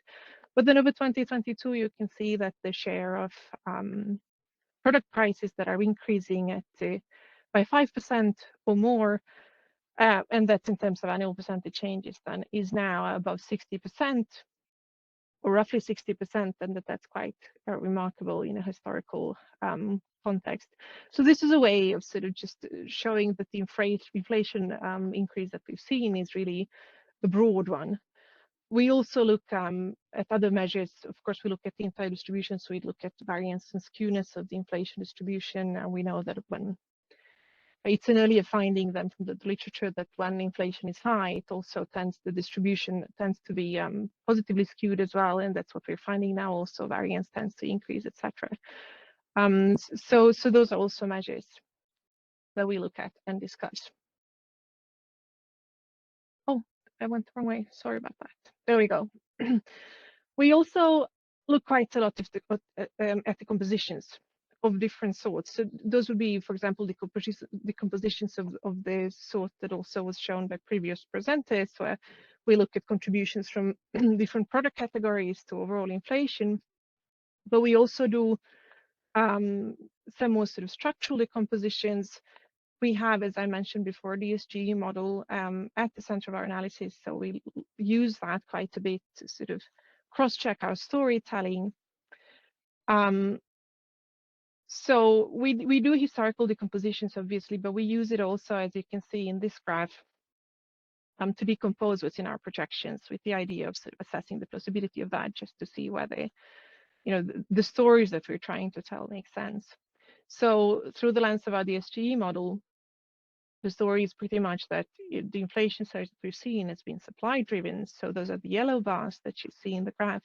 But then over 2022, you can see that the share of product prices that are increasing at by 5% or more, and that's in terms of annual percentage changes, then is now above 60%, or roughly 60%, and that's quite remarkable in a historical context. So this is a way of sort of just showing that the inflation increase that we've seen is really a broad one. We also look at other measures. Of course, we look at the entire distribution, so we look at the variance and skewness of the inflation distribution, and we know that when it's an earlier finding than from the literature that when inflation is high, it also the distribution tends to be positively skewed as well, and that's what we're finding now. Also, variance tends to increase, etc. So those are also measures that we look at and discuss. Oh, I went the wrong way. Sorry about that. There we go. We also look quite a lot at the compositions of different sorts. So those would be, for example, the compositions of the sort that also was shown by previous presenters, where we look at contributions from different product categories to overall inflation. But we also do some more sort of structural decompositions. We have, as I mentioned before, the ESG model at the center of our analysis. So we use that quite a bit to sort of cross-check our storytelling. So we do historical decompositions, obviously, but we use it also, as you can see in this graph, to decompose what's in our projections, with the idea of sort of assessing the plausibility of that, just to see whether, the stories that we're trying to tell make sense. So through the lens of our DSGE model, the story is pretty much that the inflation surge that we've seen has been supply driven. So those are the yellow bars that you see in the graph.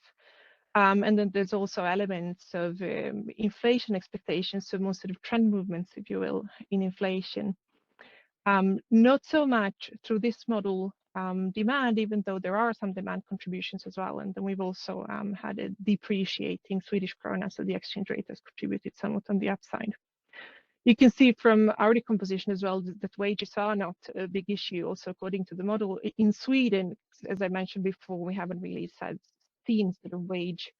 And then there's also elements of inflation expectations, so more sort of trend movements, if you will, in inflation. Not so much through this model demand, even though there are some demand contributions as well. And then we've also had a depreciating Swedish krona, so the exchange rate has contributed somewhat on the upside. You can see from our decomposition as well that wages are not a big issue. Also, according to the model, in Sweden, as I mentioned before, we haven't really seen sort of wage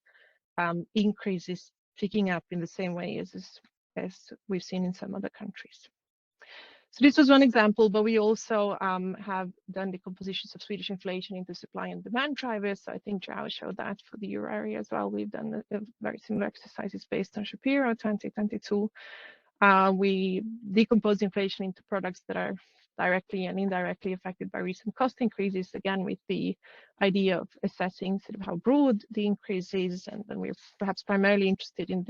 increases picking up in the same way as we've seen in some other countries. So this was one example, but we also have done decompositions of Swedish inflation into supply and demand drivers. So I think Joao showed that for the euro area as well. We've done a very similar exercises based on Shapiro 2022. We decompose inflation into products that are directly and indirectly affected by recent cost increases, again with the idea of assessing sort of how broad the increase is, and then we're perhaps primarily interested in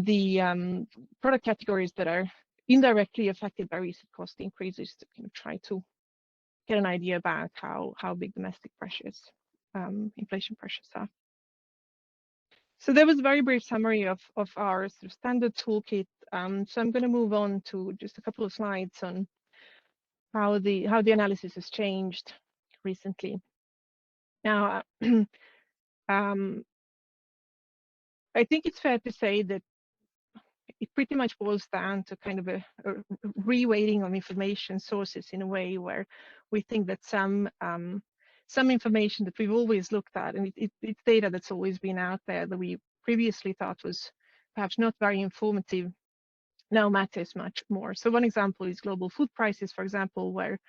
the product categories that are indirectly affected by recent cost increases, to kind of try to get an idea about how big domestic pressures, inflation pressures are. So that was a very brief summary of our sort of standard toolkit. So I'm going to move on to just a couple of slides on how the analysis has changed recently. Now, I think it's fair to say that it pretty much boils down to kind of a reweighting of information sources, in a way where we think that some information that we've always looked at, and it's data that's always been out there that we previously thought was perhaps not very informative, now matters much more. So one example is global food prices, for example, where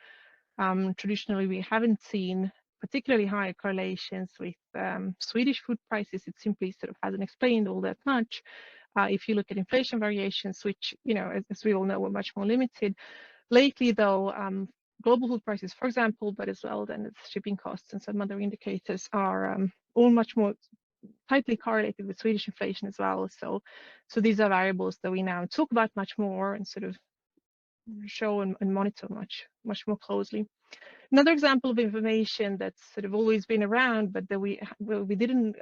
traditionally we haven't seen particularly high correlations with Swedish food prices. It simply sort of hasn't explained all that much. If you look at inflation variations, which, as we all know, were much more limited. Lately, though, global food prices, for example, but as well then its shipping costs and some other indicators are all much more tightly correlated with Swedish inflation as well. So these are variables that we now talk about much more and sort of show and monitor much more closely. Another example of information that's sort of always been around, but that we didn't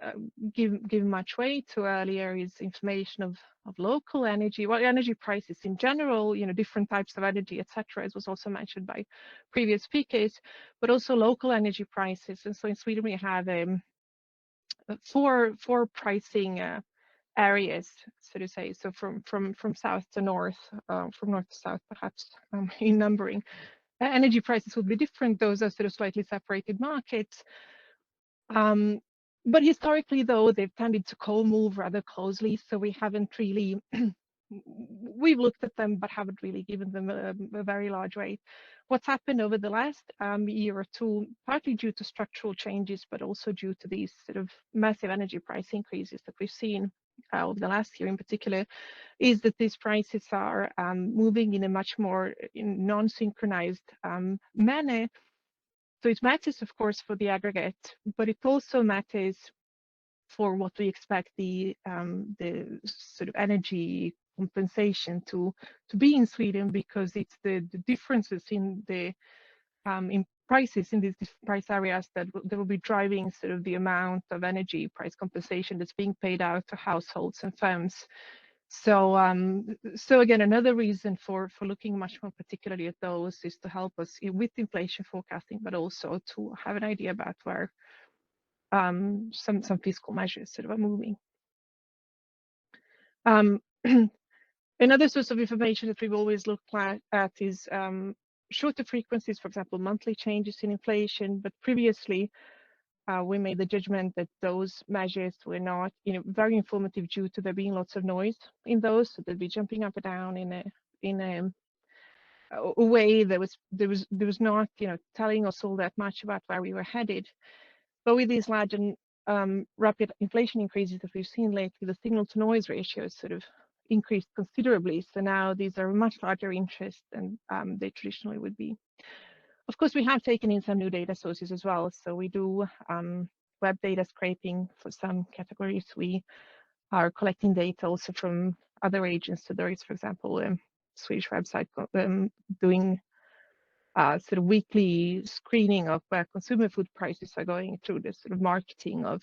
give much weight to earlier, is information of local energy, energy prices in general, different types of energy, etc. As was also mentioned by previous speakers, but also local energy prices. And so in Sweden we have four pricing areas, so to say. So from south to north, from north to south, perhaps in numbering. Energy prices would be different. Those are sort of slightly separated markets. But historically, though, they've tended to co-move rather closely. So we haven't really, we've looked at them, but haven't really given them a very large weight. What's happened over the last year or two, partly due to structural changes, but also due to these sort of massive energy price increases that we've seen over the last year in particular, is that these prices are moving in a much more non-synchronized manner. So it matters, of course, for the aggregate, but it also matters for what we expect the sort of energy compensation to be in Sweden, because it's the differences in the in prices in these price areas that will be driving sort of the amount of energy price compensation that's being paid out to households and firms. So, so again, another reason for looking much more particularly at those is to help us with inflation forecasting, but also to have an idea about where some fiscal measures sort of are moving. Another source of information that we've always looked at is shorter frequencies, for example, monthly changes in inflation. But previously, we made the judgment that those measures were not, very informative due to there being lots of noise in those. So they'd be jumping up and down in a way that was not, telling us all that much about where we were headed. But with these large and rapid inflation increases that we've seen lately, the signal to noise ratio sort of increased considerably. So now these are much larger interest than they traditionally would be. Of course, we have taken in some new data sources as well. So we do web data scraping for some categories. We are collecting data also from other agents. So there is, for example, a Swedish website doing sort of weekly screening of where consumer food prices are going through the sort of marketing of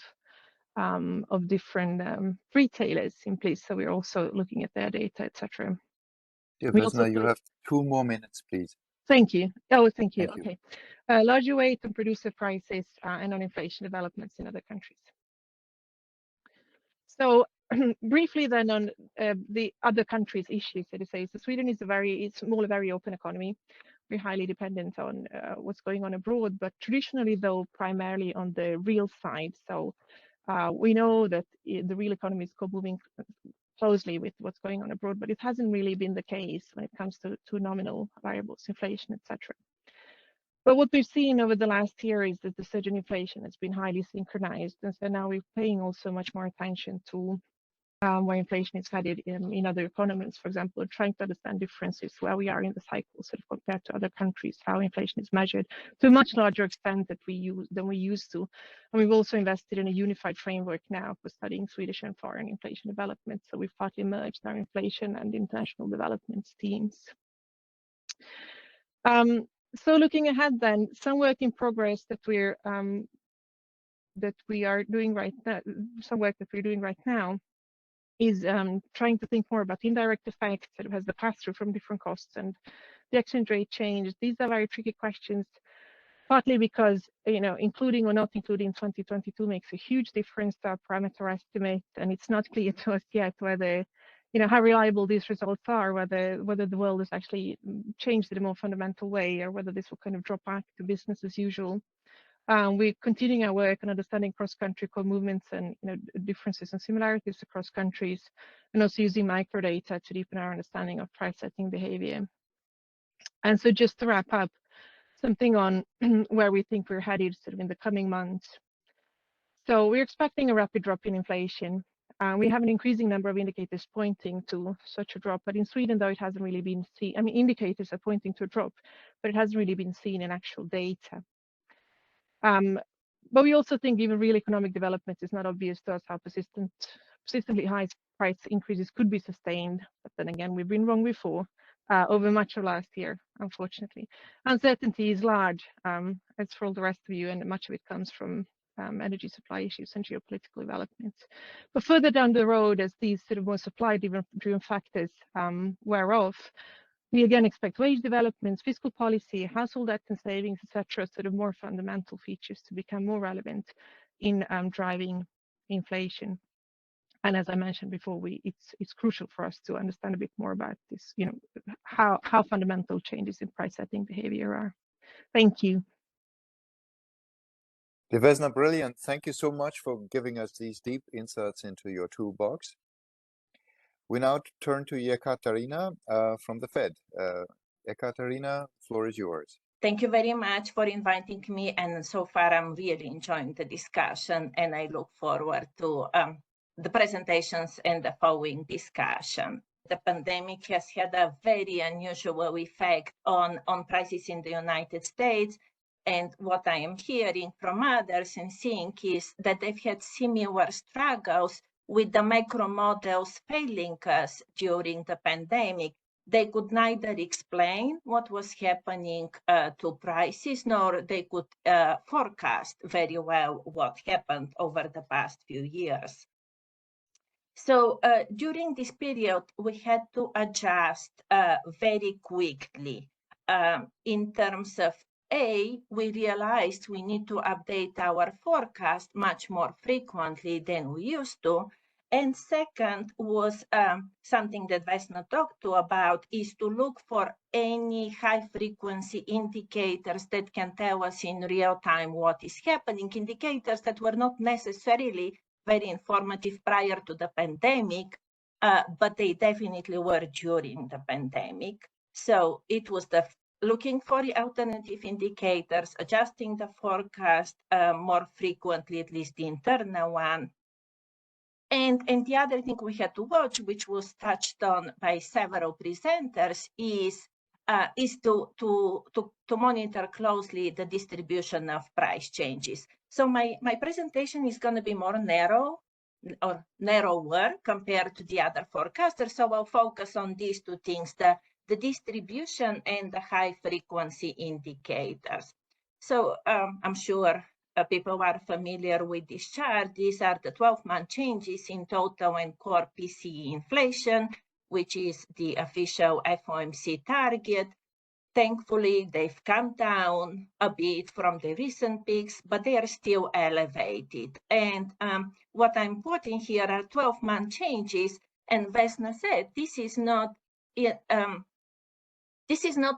different retailers in place. So we're also looking at their data, etc. Yeah, Vesna, you have 2 more minutes, please. Thank you. Oh, thank you. Thank you. Okay. Larger weight on producer prices and on inflation developments in other countries. So briefly then on the other countries' issues, so to say. So Sweden is a small, very open economy. We're highly dependent on what's going on abroad, but traditionally, though, primarily on the real side. So we know that the real economy is co-moving closely with what's going on abroad, but it hasn't really been the case when it comes to nominal variables, inflation, etc. But what we've seen over the last year is that the surge in inflation has been highly synchronized, and so now we're paying also much more attention to where inflation is headed in other economies, for example, trying to understand differences where we are in the cycle, sort of compared to other countries, how inflation is measured to a much larger extent than we used to. And we've also invested in a unified framework now for studying Swedish and foreign inflation development. So we've partly merged our inflation and international development teams. So looking ahead then, some work in progress that we are doing right now, some work that we're doing right now, is trying to think more about indirect effects that has the pass-through from different costs and the exchange rate change. These are very tricky questions, partly because, including or not including 2022 makes a huge difference to our parameter estimate, and it's not clear to us yet whether, how reliable these results are, whether the world has actually changed in a more fundamental way, or whether this will kind of drop back to business as usual. We're continuing our work on understanding cross-country co-movements and differences and similarities across countries, and also using microdata to deepen our understanding of price-setting behavior. And so just to wrap up, something on where we think we're headed sort of in the coming months. So we're expecting a rapid drop in inflation. We have an increasing number of indicators pointing to such a drop, but in Sweden, though, it hasn't really been seen. I mean, indicators are pointing to a drop, but it hasn't really been seen in actual data. But we also think even real economic development is not obvious to us how persistently high price increases could be sustained. But then again, we've been wrong before over much of last year, unfortunately. Uncertainty is large, as for all the rest of you, and much of it comes from energy supply issues and geopolitical developments. But further down the road, as these sort of more supply-driven factors wear off, we again expect wage developments, fiscal policy, household debt and savings, etc., sort of more fundamental features to become more relevant in driving inflation. And as I mentioned before, it's crucial for us to understand a bit more about this, how fundamental changes in price setting behavior are. Thank you. Vesna, brilliant. Thank you so much for giving us these deep insights into your toolbox. We now turn to Ekaterina from the Fed. Ekaterina, floor is yours. Thank you very much for inviting me. And so far, I'm really enjoying the discussion, and I look forward to the presentations and the following discussion. The pandemic has had a very unusual effect on prices in the United States. And what I am hearing from others and seeing is that they've had similar struggles with the macro models failing us during the pandemic. They could neither explain what was happening to prices, nor they could forecast very well what happened over the past few years. So during this period, we had to adjust very quickly. In terms of we realized we need to update our forecast much more frequently than we used to. And second was something that Vesna talked about, is to look for any high frequency indicators that can tell us in real time what is happening, indicators that were not necessarily very informative prior to the pandemic, but they definitely were during the pandemic. So it was looking for the alternative indicators, adjusting the forecast more frequently, at least the internal one. And the other thing we had to watch, which was touched on by several presenters, is to monitor closely the distribution of price changes. So my presentation is going to be more narrow or narrower compared to the other forecasters. So I'll focus on these two things, the distribution and the high frequency indicators. So I'm sure people are familiar with this chart. These are the 12-month changes in total and core PCE inflation, which is the official FOMC target. Thankfully, they've come down a bit from the recent peaks, but they are still elevated. And what I'm putting here are 12-month changes. And Vesna said, this is not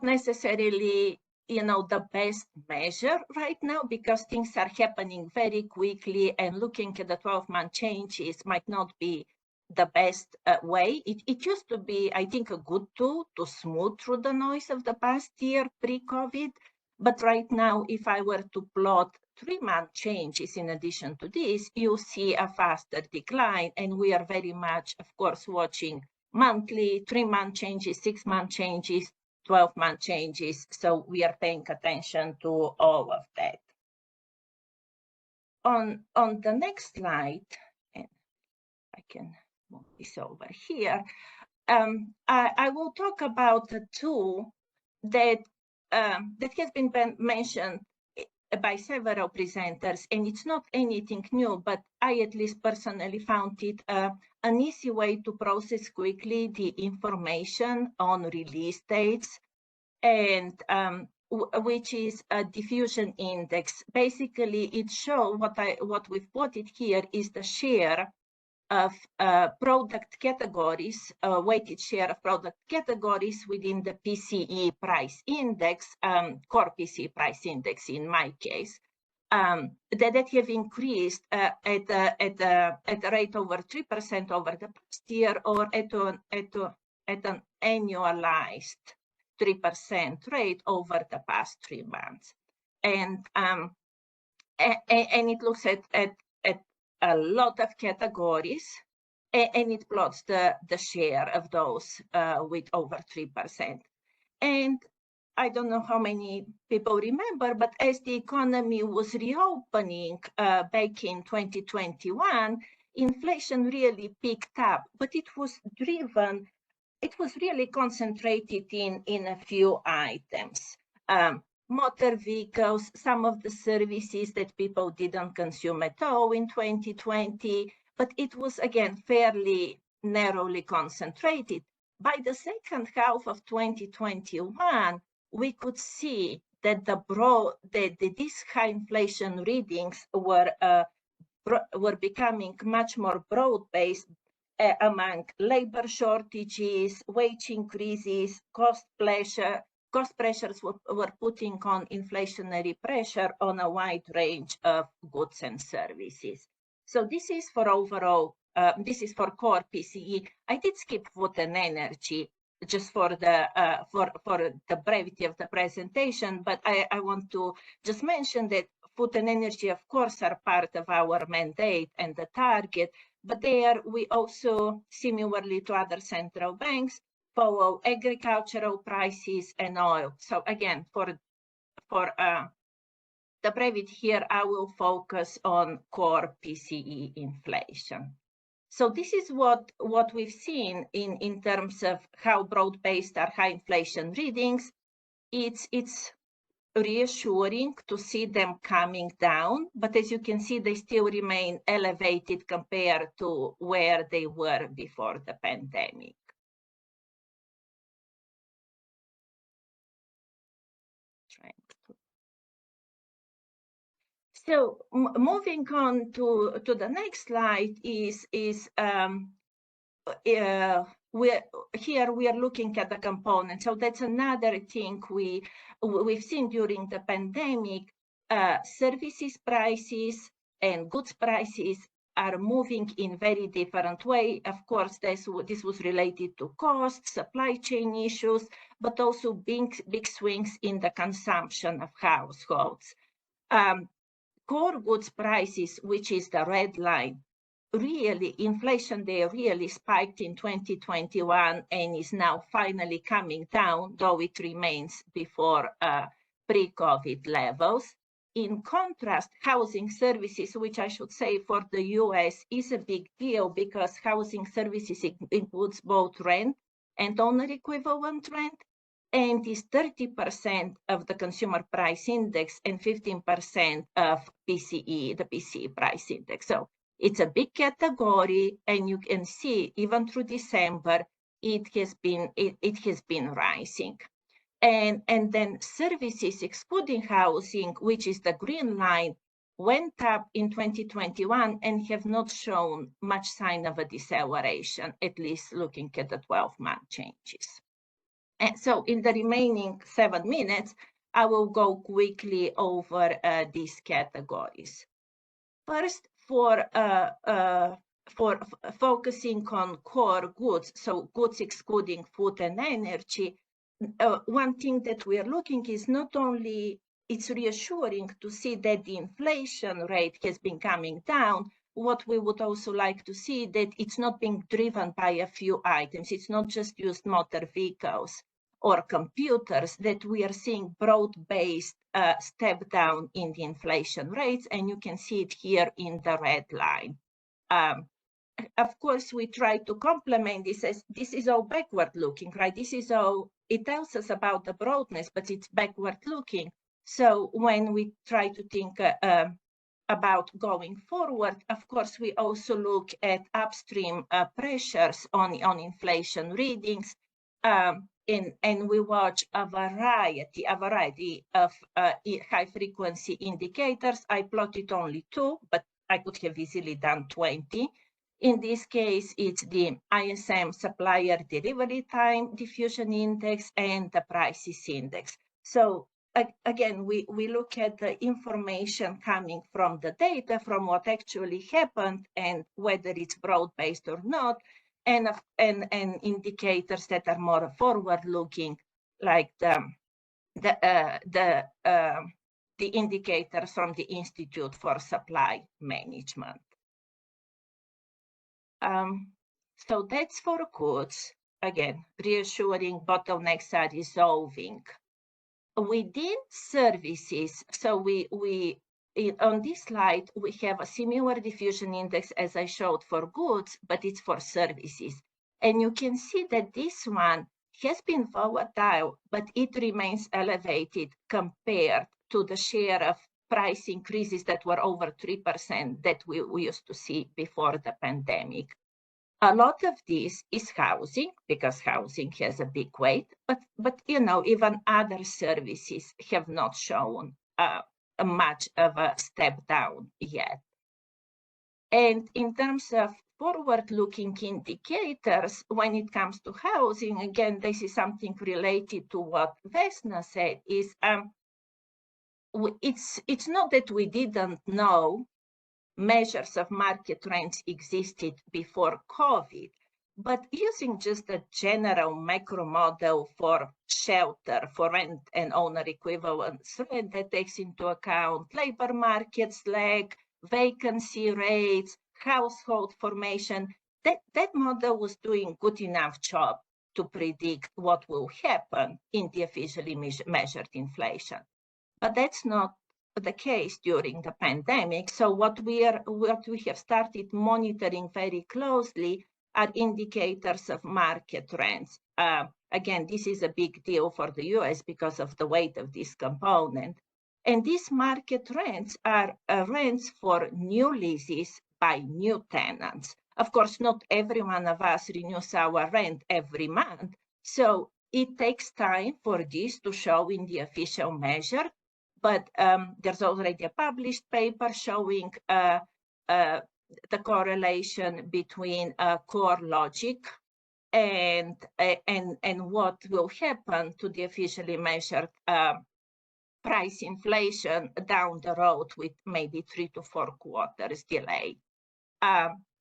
necessarily the best measure right now, because things are happening very quickly, and looking at the 12-month changes might not be the best way. It used to be, I think, a good tool to smooth through the noise of the past year pre-COVID. But right now, if I were to plot 3-month changes in addition to this, you see a faster decline. And we are very much, of course, watching monthly, 3-month changes, 6-month changes, 12-month changes. So we are paying attention to all of that. On the next slide, and I can move this over here, I will talk about a tool that has been mentioned by several presenters, and it's not anything new, but I at least personally found it an easy way to process quickly the information on release dates, and which is a diffusion index. Basically, it shows what we've plotted here is the share of product categories, weighted share of product categories within the PCE price index, core PCE price index in my case, that have increased at a rate over 3% over the past year, or at an annualized 3% rate over the past 3 months. And it looks at a lot of categories, and it plots the share of those with over 3%. And I don't know how many people remember, but as the economy was reopening back in 2021, inflation really picked up, but it was really concentrated in a few items. Motor vehicles, some of the services that people didn't consume at all in 2020, but it was again fairly narrowly concentrated. By the second half of 2021, we could see that these high inflation readings were were becoming much more broad-based among labor shortages, wage increases, cost pressures were putting on inflationary pressure on a wide range of goods and services. So this is for overall, this is for core PCE. I did skip food and energy just for the brevity of the presentation, but I want to just mention that food and energy, of course, are part of our mandate and the target, but there we also, similarly to other central banks, follow agricultural prices and oil. So again, for the brevity here, I will focus on core PCE inflation. So this is what we've seen in terms of how broad-based are high inflation readings. It's reassuring to see them coming down, but as you can see, they still remain elevated compared to where they were before the pandemic. So moving on to the next slide is here we are looking at the components. So that's another thing we've seen during the pandemic. Services prices and goods prices are moving in very different way. Of course, this was related to costs, supply chain issues, but also big swings in the consumption of households. Core goods prices, which is the red line, really, inflation there really spiked in 2021 and is now finally coming down, though it remains before pre-COVID levels. In contrast, housing services, which I should say for the US is a big deal because housing services includes both rent and owner equivalent rent, and is 30% of the consumer price index and 15% of PCE, the PCE price index. So it's a big category, and you can see even through December, it has been rising. And then services excluding housing, which is the green line, went up in 2021 and have not shown much sign of a deceleration, at least looking at the 12-month changes. And so in the remaining 7 minutes, I will go quickly over these categories. First, for focusing on core goods, so goods excluding food and energy, one thing that we are looking is not only it's reassuring to see that the inflation rate has been coming down. What we would also like to see that it's not being driven by a few items. It's not just used motor vehicles or computers, that we are seeing broad-based step down in the inflation rates, and you can see it here in the red line. Of course, we try to complement this as this is all backward-looking, right? This is all, it tells us about the broadness, but it's backward-looking. So when we try to think about going forward, of course, we also look at upstream pressures on inflation readings. And we watch a variety of high-frequency indicators. I plotted only 2, but I could have easily done 20. In this case, it's the ISM supplier delivery time diffusion index and the prices index. So again, we look at the information coming from the data, from what actually happened and whether it's broad-based or not, and indicators that are more forward-looking, like the indicators from the Institute for Supply Management. So that's for goods. Again, reassuring bottlenecks are resolving. Within services, so on this slide, we have a similar diffusion index as I showed for goods, but it's for services. And you can see that this one has been volatile, but it remains elevated compared to the share of price increases that were over 3% that we used to see before the pandemic. A lot of this is housing, because housing has a big weight, but you know, even other services have not shown much of a step down yet. And in terms of forward-looking indicators, when it comes to housing, again, this is something related to what Vesna said, is it's not that we didn't know measures of market trends existed before COVID, but using just a general macro model for shelter, for rent and owner equivalence rent that takes into account labor markets, lag, vacancy rates, household formation, that model was doing good enough job to predict what will happen in the officially measured inflation. But that's not the case during the pandemic. So what we have started monitoring very closely are indicators of market trends. Again, this is a big deal for the US because of the weight of this component. And these market rents are rents for new leases by new tenants. Of course, not every one of us renews our rent every month. So it takes time for this to show in the official measure. But there's already a published paper showing the correlation between core logic and what will happen to the officially measured price inflation down the road with maybe 3 to 4 quarters delay.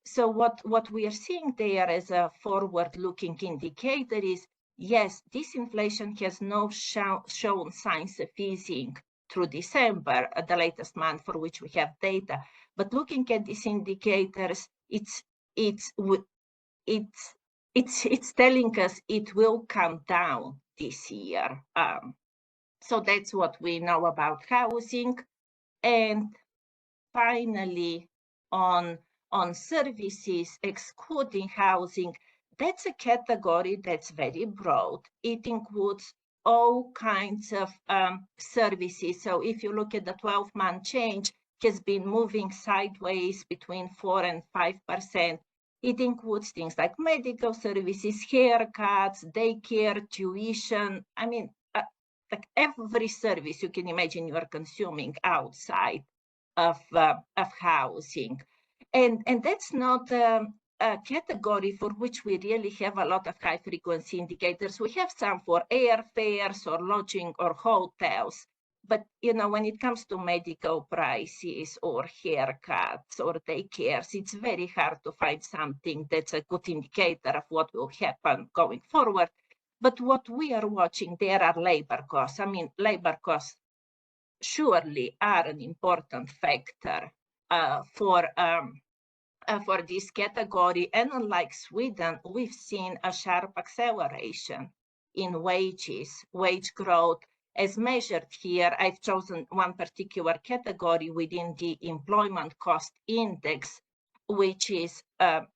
So what we are seeing there as a forward-looking indicator is, yes, disinflation has not shown signs of easing through December, the latest month for which we have data. But looking at these indicators, it's telling us it will come down this year. So that's what we know about housing. And finally, on services excluding housing, that's a category that's very broad. It includes all kinds of services. So if you look at the 12-month change, it has been moving sideways between 4 and 5%. It includes things like medical services, haircuts, daycare, tuition. I mean, like every service you can imagine you are consuming outside of housing. And that's not a category for which we really have a lot of high frequency indicators. We have some for airfares or lodging or hotels, but when it comes to medical prices or haircuts or daycares, it's very hard to find something that's a good indicator of what will happen going forward. But what we are watching there are labor costs. I mean, labor costs surely are an important factor for this category. And unlike Sweden, we've seen a sharp acceleration in wage growth as measured here. I've chosen one particular category within the employment cost index, which is the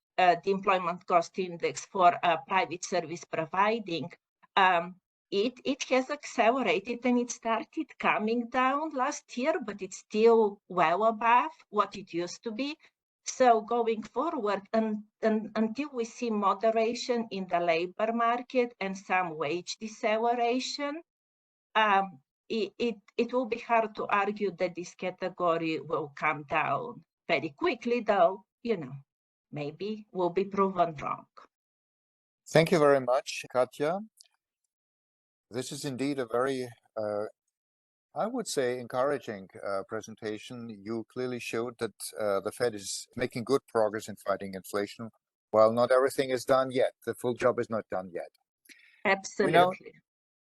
employment cost index for private service providing. It has accelerated and it started coming down last year, but it's still well above what it used to be. So going forward, until we see moderation in the labor market and some wage deceleration, it will be hard to argue that this category will come down very quickly, though, maybe we'll be proven wrong. Thank you very much, Katja. This is indeed a very, I would say, encouraging presentation. You clearly showed that the Fed is making good progress in fighting inflation, while not everything is done yet. The full job is not done yet. Absolutely.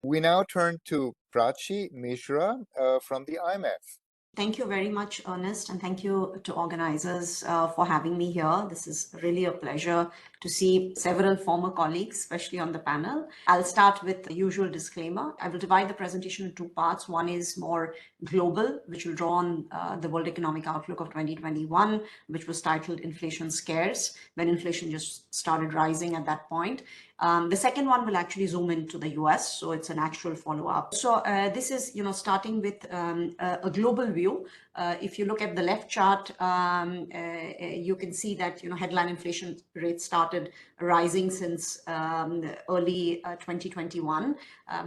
We now turn to Prachi Mishra from the IMF. Thank you very much, Ernest, and thank you to organizers for having me here. This is really a pleasure to see several former colleagues, especially on the panel. I'll start with the usual disclaimer. I will divide the presentation in two parts. One is more global, which will draw on the World Economic Outlook of 2021, which was titled Inflation Scares, when inflation just started rising at that point. The second one will actually zoom into the US, so it's an actual follow-up. So this is, starting with a global view. If you look at the left chart, you can see that, headline inflation rates started rising since early 2021.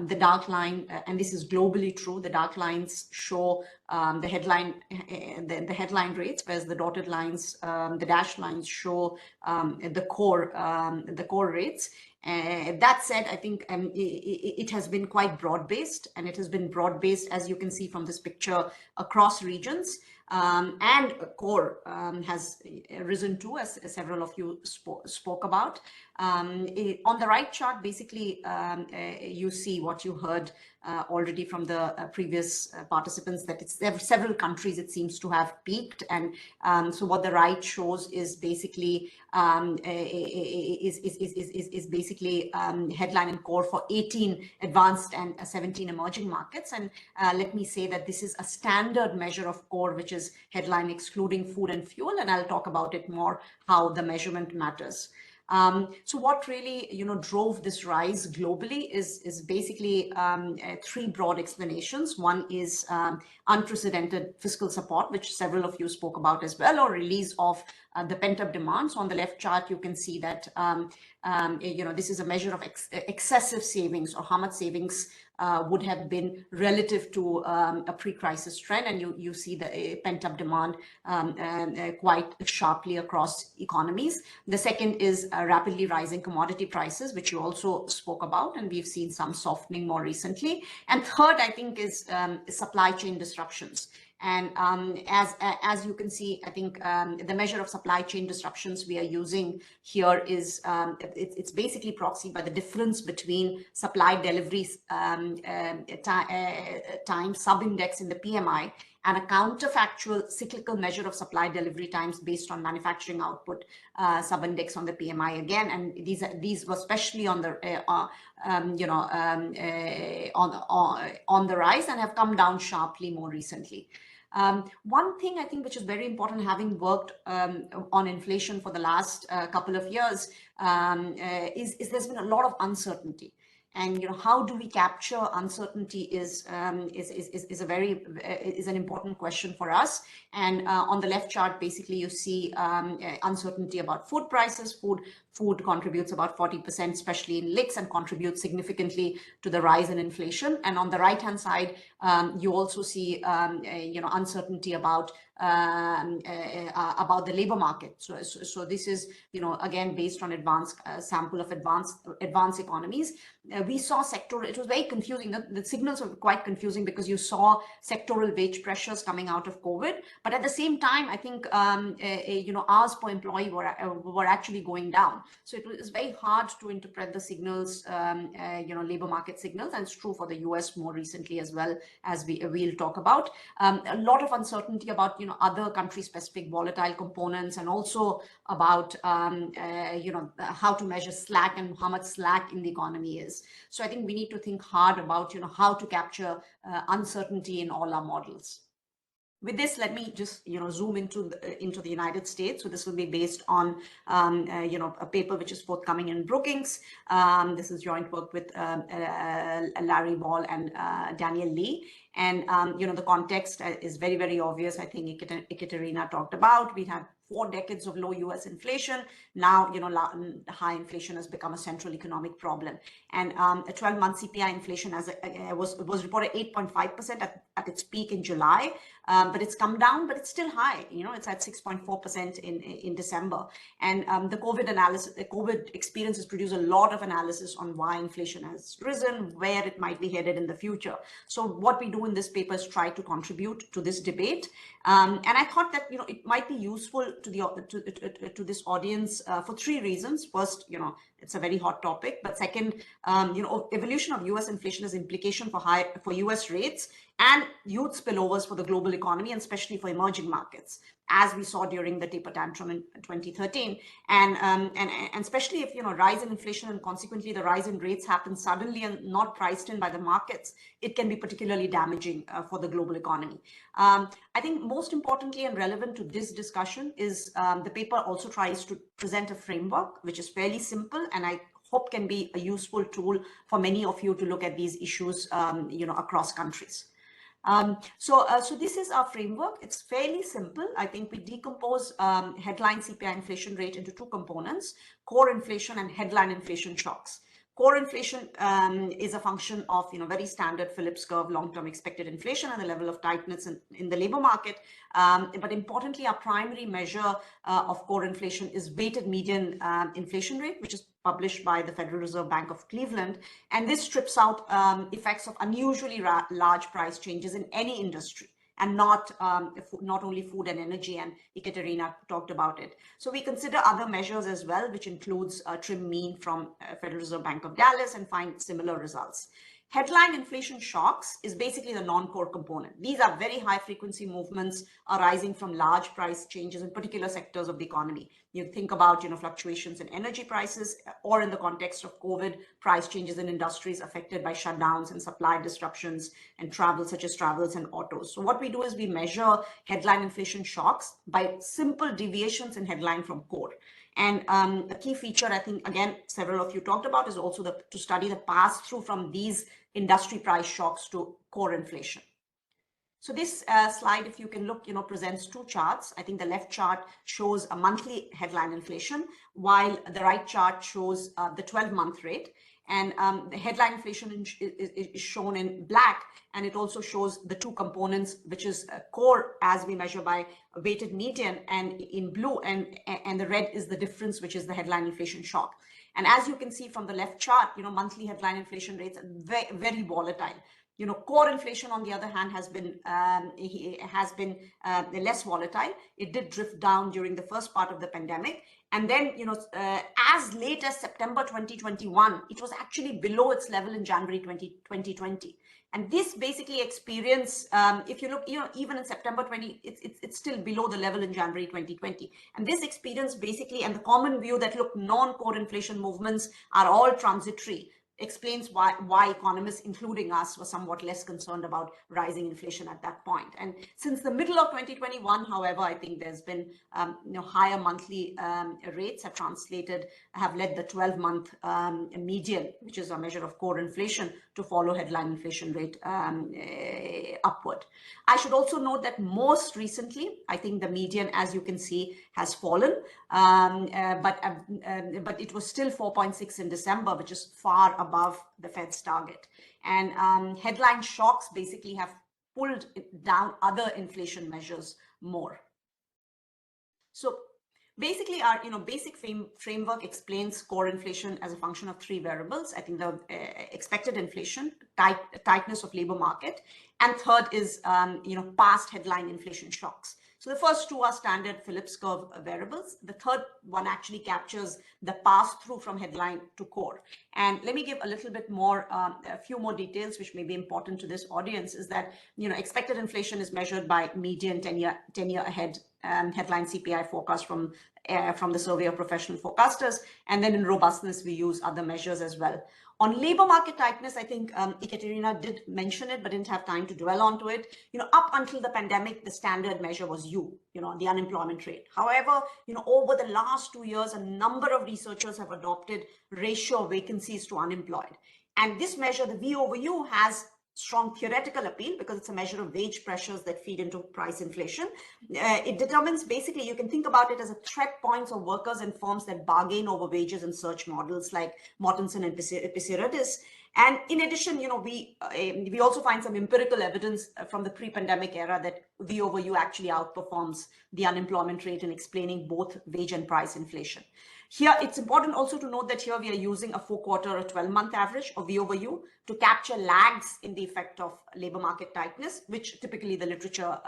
The dark line, and this is globally true, the dark lines show the headline rates, whereas the dotted lines, the dashed lines show the core rates. That said, I think it has been quite broad-based, and it has been broad-based, as you can see from this picture, across regions. And core has risen too, as several of you spoke about. On the right chart, basically, you see what you heard already from the previous participants, that several countries it seems to have peaked. And so what the right shows is basically headline and core for 18 advanced and 17 emerging markets. And let me say that this is a standard measure of core, which is headline excluding food and fuel, and I'll talk about it more, how the measurement matters. So what really, drove this rise globally is basically three broad explanations. One is unprecedented fiscal support, which several of you spoke about as well, or release of the pent-up demand. So on the left chart, you can see that this is a measure of excessive savings, or how much savings would have been relative to a pre-crisis trend, and you see the pent-up demand quite sharply across economies. The second is rapidly rising commodity prices, which you also spoke about, and we've seen some softening more recently. And third, I think, is supply chain disruptions. And as you can see, I think the measure of supply chain disruptions we are using here is it's basically proxied by the difference between supply delivery time sub-index in the PMI and a counterfactual cyclical measure of supply delivery times based on manufacturing output sub-index on the PMI again. And these were especially on the on the rise and have come down sharply more recently. One thing I think which is very important, having worked on inflation for the last couple of years, is there's been a lot of uncertainty. And how do we capture uncertainty is an important question for us. And on the left chart, basically you see uncertainty about food prices. Food contributes about 40%, especially in LICs, and contributes significantly to the rise in inflation. And on the right hand side, you also see uncertainty about the labor market. So this is again based on sample of advanced economies. We saw sectoral. It was very confusing. The signals were quite confusing because you saw sectoral wage pressures coming out of COVID, but at the same time, I think hours per employee were actually going down. So it was very hard to interpret the signals, labor market signals, and it's true for the US more recently as well, as we'll talk about. A lot of uncertainty about other country-specific volatile components, and also about how to measure slack and how much slack in the economy is. So I think we need to think hard about how to capture uncertainty in all our models. With this, let me just zoom into the United States. So this will be based on a paper which is forthcoming in Brookings. This is joint work with Larry Ball and Daniel Lee. And the context is very, very obvious. I think Ekaterina talked about. We have 4 decades of low US inflation. Now, high inflation has become a central economic problem. And a 12-month CPI inflation was reported 8.5% at its peak in July, but it's come down, but it's still high. It's at 6.4% in December. And the COVID experience has produced a lot of analysis on why inflation has risen, where it might be headed in the future. So what we do in this paper is try to contribute to this debate. And I thought that it might be useful to this audience for 3 reasons. First, it's a very hot topic, but second, evolution of US inflation has implication for US rates and youth spillovers for the global economy, and especially for emerging markets, as we saw during the taper tantrum in 2013. And especially if rise in inflation and consequently the rise in rates happens suddenly and not priced in by the markets, it can be particularly damaging for the global economy. I think most importantly and relevant to this discussion is the paper also tries to present a framework which is fairly simple, and I hope can be a useful tool for many of you to look at these issues across countries. So this is our framework. It's fairly simple. I think we decompose headline CPI inflation rate into 2 components: core inflation and headline inflation shocks. Core inflation is a function of, very standard Phillips curve, long-term expected inflation and the level of tightness in the labor market. But importantly, our primary measure of core inflation is weighted median inflation rate, which is published by the Federal Reserve Bank of Cleveland. And this strips out effects of unusually large price changes in any industry, and not only food and energy, and Ekaterina talked about it. So we consider other measures as well, which includes trim mean from Federal Reserve Bank of Dallas, and find similar results. Headline inflation shocks is basically the non-core component. These are very high frequency movements arising from large price changes in particular sectors of the economy. You think about, fluctuations in energy prices, or in the context of COVID, price changes in industries affected by shutdowns and supply disruptions and travel, such as travels and autos. So what we do is we measure headline inflation shocks by simple deviations in headline from core. And a key feature, I think, again, several of you talked about, is also to study the pass-through from these industry price shocks to core inflation. So this slide, if you can look, presents two charts. I think the left chart shows a monthly headline inflation, while the right chart shows the 12-month rate. And the headline inflation is shown in black, and it also shows the two components, which is core, as we measure by weighted median, and in blue, and the red is the difference, which is the headline inflation shock. And as you can see from the left chart, monthly headline inflation rates are very, very volatile. Core inflation, on the other hand, has been less volatile. It did drift down during the first part of the pandemic. And then, as late as September 2021, it was actually below its level in January 2020. And this basically experience, if you look, even in September 20, it's still below the level in January 2020. And this experience basically, and the common view that, look, non-core inflation movements are all transitory, explains why economists, including us, were somewhat less concerned about rising inflation at that point. And since the middle of 2021, however, I think there's been higher monthly rates have led the 12-month median, which is a measure of core inflation, to follow headline inflation rate upward. I should also note that most recently, I think the median, as you can see, has fallen, but it was still 4.6 in December, which is far above the Fed's target. And headline shocks basically have pulled down other inflation measures more. So basically, our basic framework explains core inflation as a function of three variables. I think the expected inflation, tightness of labor market, and third is past headline inflation shocks. So the first two are standard Phillips curve variables. The third one actually captures the pass-through from headline to core. And let me give a little bit more, a few more details, which may be important to this audience, is that, expected inflation is measured by median 10-year ahead headline CPI forecast from the Survey of Professional Forecasters. And then in robustness, we use other measures as well. On labor market tightness, I think Ekaterina did mention it, but didn't have time to dwell onto it. Up until the pandemic, the standard measure was the unemployment rate. However, over the last 2 years, a number of researchers have adopted ratio of vacancies to unemployed. And this measure, the V over U, has strong theoretical appeal because it's a measure of wage pressures that feed into price inflation. It determines, basically, you can think about it as a threat points of workers and firms that bargain over wages and search models like Mortensen and Sveriges. And in addition, we also find some empirical evidence from the pre-pandemic era that V over U actually outperforms the unemployment rate in explaining both wage and price inflation. Here, it's important also to note that here we are using a 4-quarter or 12-month average of V over U to capture lags in the effect of labor market tightness, which typically the literature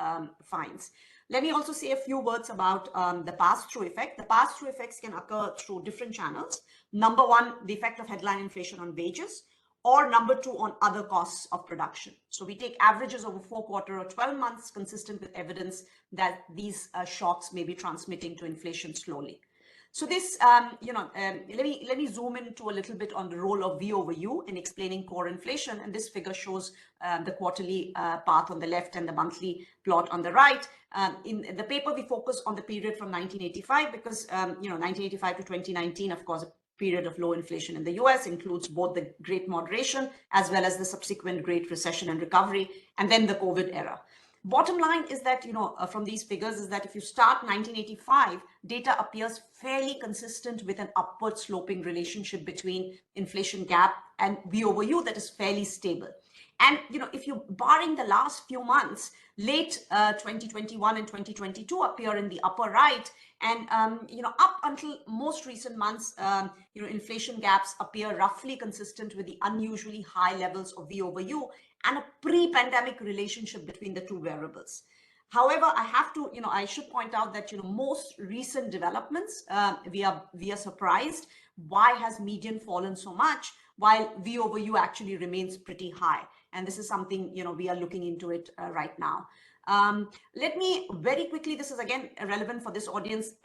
finds. Let me also say a few words about the pass-through effect. The pass-through effects can occur through different channels. Number one, the effect of headline inflation on wages, or number two, on other costs of production. So we take averages over 4-quarter or 12 months, consistent with evidence that these shocks may be transmitting to inflation slowly. So this, let me zoom into a little bit on the role of V over U in explaining core inflation. And this figure shows the quarterly path on the left and the monthly plot on the right. In the paper, we focus on the period from 1985 because, 1985 to 2019, of course, a period of low inflation in the US includes both the Great Moderation as well as the subsequent Great Recession and recovery, and then the COVID era. Bottom line is that, from these figures is that if you start 1985, data appears fairly consistent with an upward sloping relationship between inflation gap and V over U that is fairly stable. And, if you barring the last few months, late 2021 and 2022 appear in the upper right. And, up until most recent months, inflation gaps appear roughly consistent with the unusually high levels of V over U and a pre-pandemic relationship between the two variables. However, I should point out that, most recent developments, we are surprised. Why has median fallen so much while V over U actually remains pretty high? And this is something, we are looking into it right now. Let me very quickly, this is again relevant for this audience,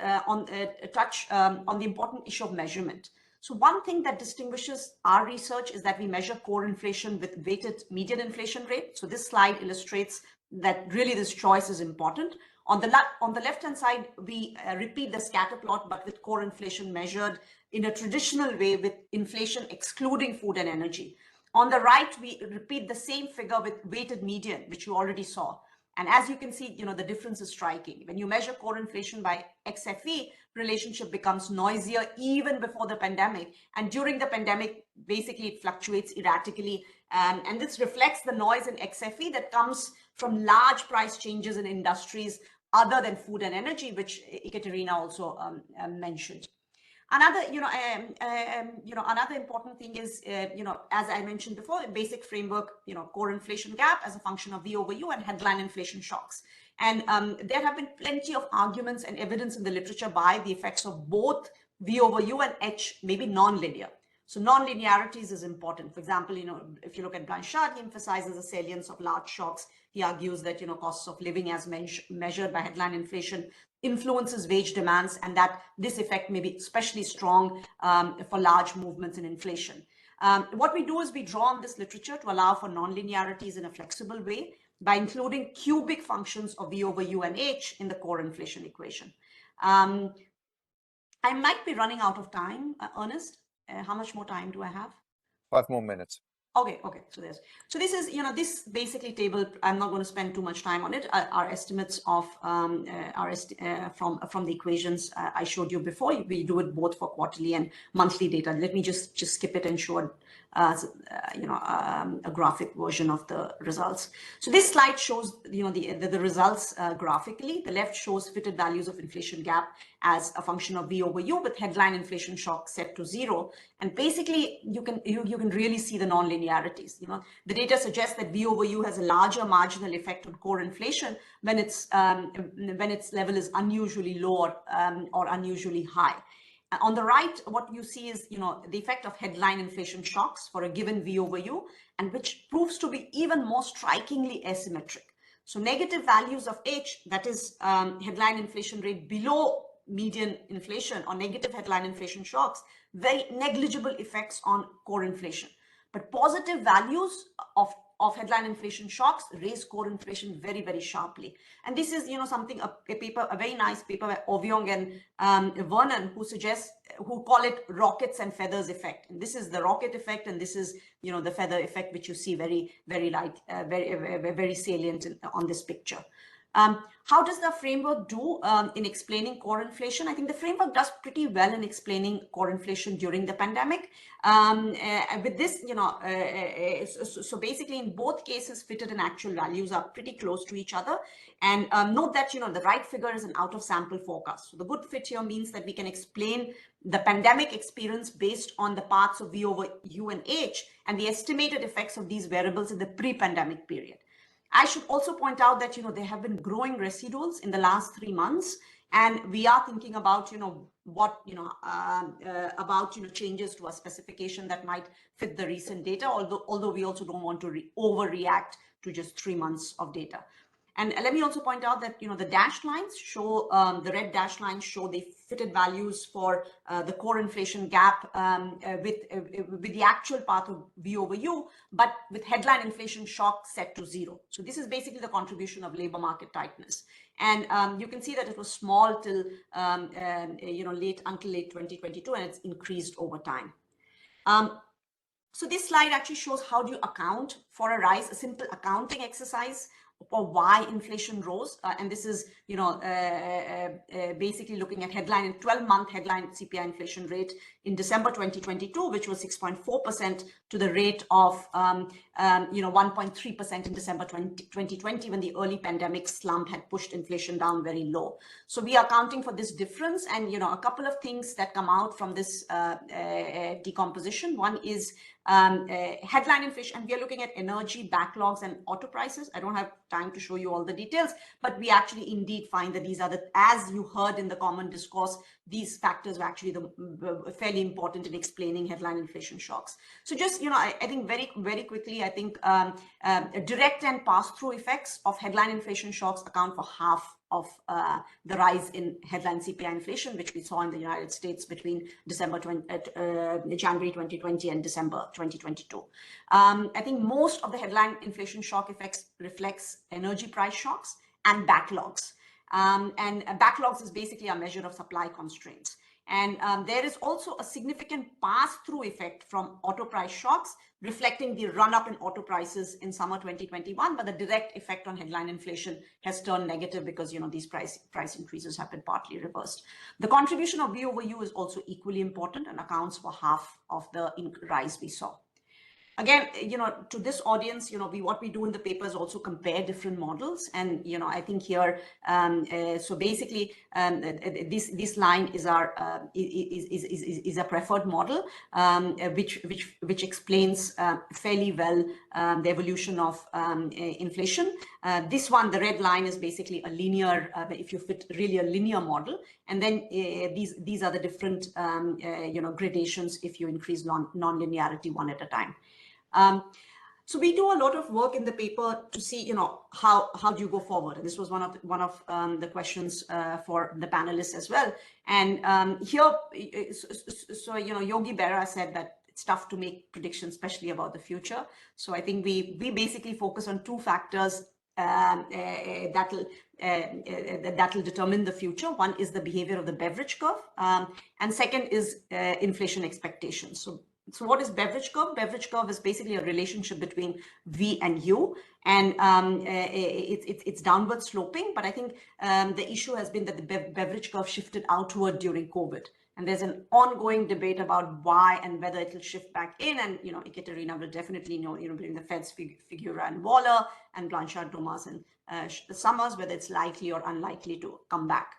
touch on the important issue of measurement. So one thing that distinguishes our research is that we measure core inflation with weighted median inflation rate. So this slide illustrates that really this choice is important. On the left-hand side, we repeat the scatter plot, but with core inflation measured in a traditional way with inflation excluding food and energy. On the right, we repeat the same figure with weighted median, which you already saw. And as you can see, the difference is striking. When you measure core inflation by XFE, relationship becomes noisier even before the pandemic. And during the pandemic, basically it fluctuates erratically. And this reflects the noise in XFE that comes from large price changes in industries other than food and energy, which Ekaterina also mentioned. Another, another important thing is, as I mentioned before, basic framework, core inflation gap as a function of V over U and headline inflation shocks. And there have been plenty of arguments and evidence in the literature by the effects of both V over U and H, maybe non-linear. So non-linearities is important. For example, if you look at Blanchard, he emphasizes the salience of large shocks. He argues that, costs of living as measured by headline inflation influences wage demands, and that this effect may be especially strong for large movements in inflation. What we do is we draw on this literature to allow for non-linearities in a flexible way by including cubic functions of V over U and H in the core inflation equation. I might be running out of time, Ernest. How much more time do I have? 5 more minutes. Okay. So this is, this basically table, I'm not going to spend too much time on it. Our estimates of from the equations I showed you before. We do it both for quarterly and monthly data. Let me just skip it and show a graphic version of the results. So this slide shows, the results graphically. The left shows fitted values of inflation gap as a function of V over U with headline inflation shock set to 0. And basically, you can really see the non-linearities. The data suggests that V over U has a larger marginal effect on core inflation when its level is unusually low or unusually high. On the right, what you see is, the effect of headline inflation shocks for a given V over U, and which proves to be even more strikingly asymmetric. So negative values of H, that is headline inflation rate below median inflation or negative headline inflation shocks, very negligible effects on core inflation. But positive values of headline inflation shocks raise core inflation very, very sharply. And this is, something, a very nice paper by Ovyong and Vernon, who call it rockets and feathers effect. And this is the rocket effect, and this is, the feather effect, which you see very, very light, very salient on this picture. How does the framework do in explaining core inflation? I think the framework does pretty well in explaining core inflation during the pandemic. With this, so basically in both cases, fitted and actual values are pretty close to each other. And note that, the right figure is an out of sample forecast. So the good fit here means that we can explain the pandemic experience based on the paths of V over U and H and the estimated effects of these variables in the pre-pandemic period. I should also point out that, there have been growing residuals in the last 3 months, and we are thinking about, changes to a specification that might fit the recent data, although we also don't want to overreact to just 3 months of data. And let me also point out that, the dashed lines show, the red dashed lines show the fitted values for the core inflation gap with the actual path of V over U, but with headline inflation shock set to 0. So this is basically the contribution of labor market tightness. And you can see that it was small till, until late 2022, and it's increased over time. So this slide actually shows how do you account for a rise, a simple accounting exercise or why inflation rose. And this is, basically looking at 12-month headline CPI inflation rate in December 2022, which was 6.4% to the rate of, 1.3% in December 2020, when the early pandemic slump had pushed inflation down very low. So we are accounting for this difference. And, a couple of things that come out from this decomposition. One is headline inflation, and we are looking at energy backlogs and auto prices. I don't have time to show you all the details, but we actually indeed find that these are as you heard in the common discourse, these factors are actually fairly important in explaining headline inflation shocks. So just, I think very, very quickly, I think direct and pass-through effects of headline inflation shocks account for half of the rise in headline CPI inflation, which we saw in the United States between January 2020 and December 2022. I think most of the headline inflation shock effects reflects energy price shocks and backlogs. And backlogs is basically a measure of supply constraints. And there is also a significant pass-through effect from auto price shocks, reflecting the run-up in auto prices in summer 2021, but the direct effect on headline inflation has turned negative because these price increases have been partly reversed. The contribution of V over U is also equally important and accounts for half of the rise we saw. Again, to this audience, what we do in the paper is also compare different models. And, I think here, so basically, this line is our is a preferred model, which explains fairly well the evolution of inflation. This one, the red line, is basically a linear, if you fit really a linear model. And then these are the different, gradations if you increase non-linearity one at a time. So we do a lot of work in the paper to see, how do you go forward? And this was one of the questions for the panelists as well. And here, so Yogi Berra said that it's tough to make predictions, especially about the future. So I think we basically focus on two factors that'll determine the future. One is the behavior of the beverage curve, and second is inflation expectations. So what is beverage curve? Beverage curve is basically a relationship between V and U, and it's downward sloping. But I think the issue has been that the beverage curve shifted outward during COVID. And there's an ongoing debate about why and whether it will shift back in. And, Ekaterina will definitely know, between the Fed's Figura and Waller and Blanchard, Thomas and Summers, whether it's likely or unlikely to come back.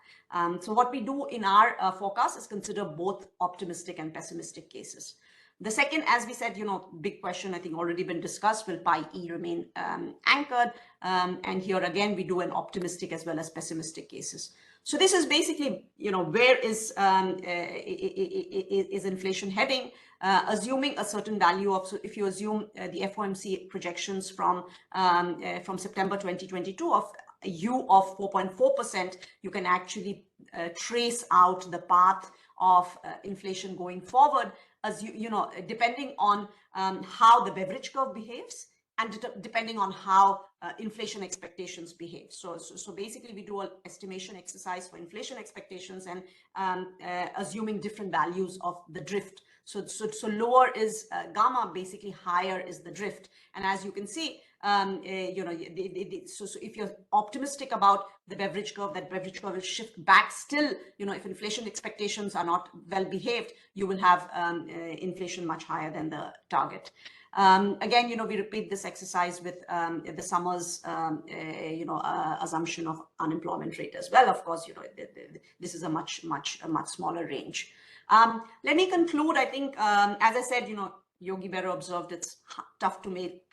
So what we do in our forecast is consider both optimistic and pessimistic cases. The second, as we said, big question, I think already been discussed, will pi E remain anchored? And here again, we do an optimistic as well as pessimistic cases. So this is basically, where is inflation heading? Assuming a certain value of, so if you assume the FOMC projections from September 2022 of a U of 4.4%, you can actually trace out the path of inflation going forward, as depending on how the beverage curve behaves and depending on how inflation expectations behave. So basically we do an estimation exercise for inflation expectations and assuming different values of the drift. So lower is gamma, basically higher is the drift. And as you can see, so if you're optimistic about the beverage curve, that beverage curve will shift back still. If inflation expectations are not well behaved, you will have inflation much higher than the target. Again, we repeat this exercise with the Summers, assumption of unemployment rate as well. Of course, this is a much smaller range. Let me conclude. I think, as I said, Yogi Berra observed it's tough to make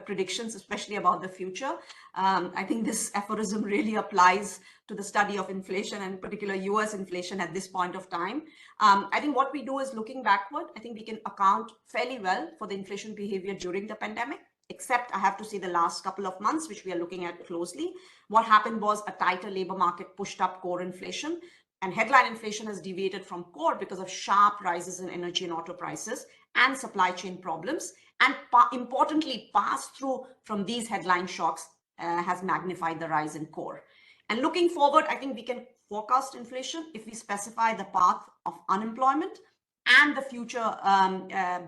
predictions, especially about the future. I think this aphorism really applies to the study of inflation and in particular US inflation at this point of time. I think what we do is looking backward. I think we can account fairly well for the inflation behavior during the pandemic, except I have to say the last couple of months, which we are looking at closely. What happened was a tighter labor market pushed up core inflation, and headline inflation has deviated from core because of sharp rises in energy and auto prices and supply chain problems. And importantly, pass-through from these headline shocks has magnified the rise in core. And looking forward, I think we can forecast inflation if we specify the path of unemployment and the future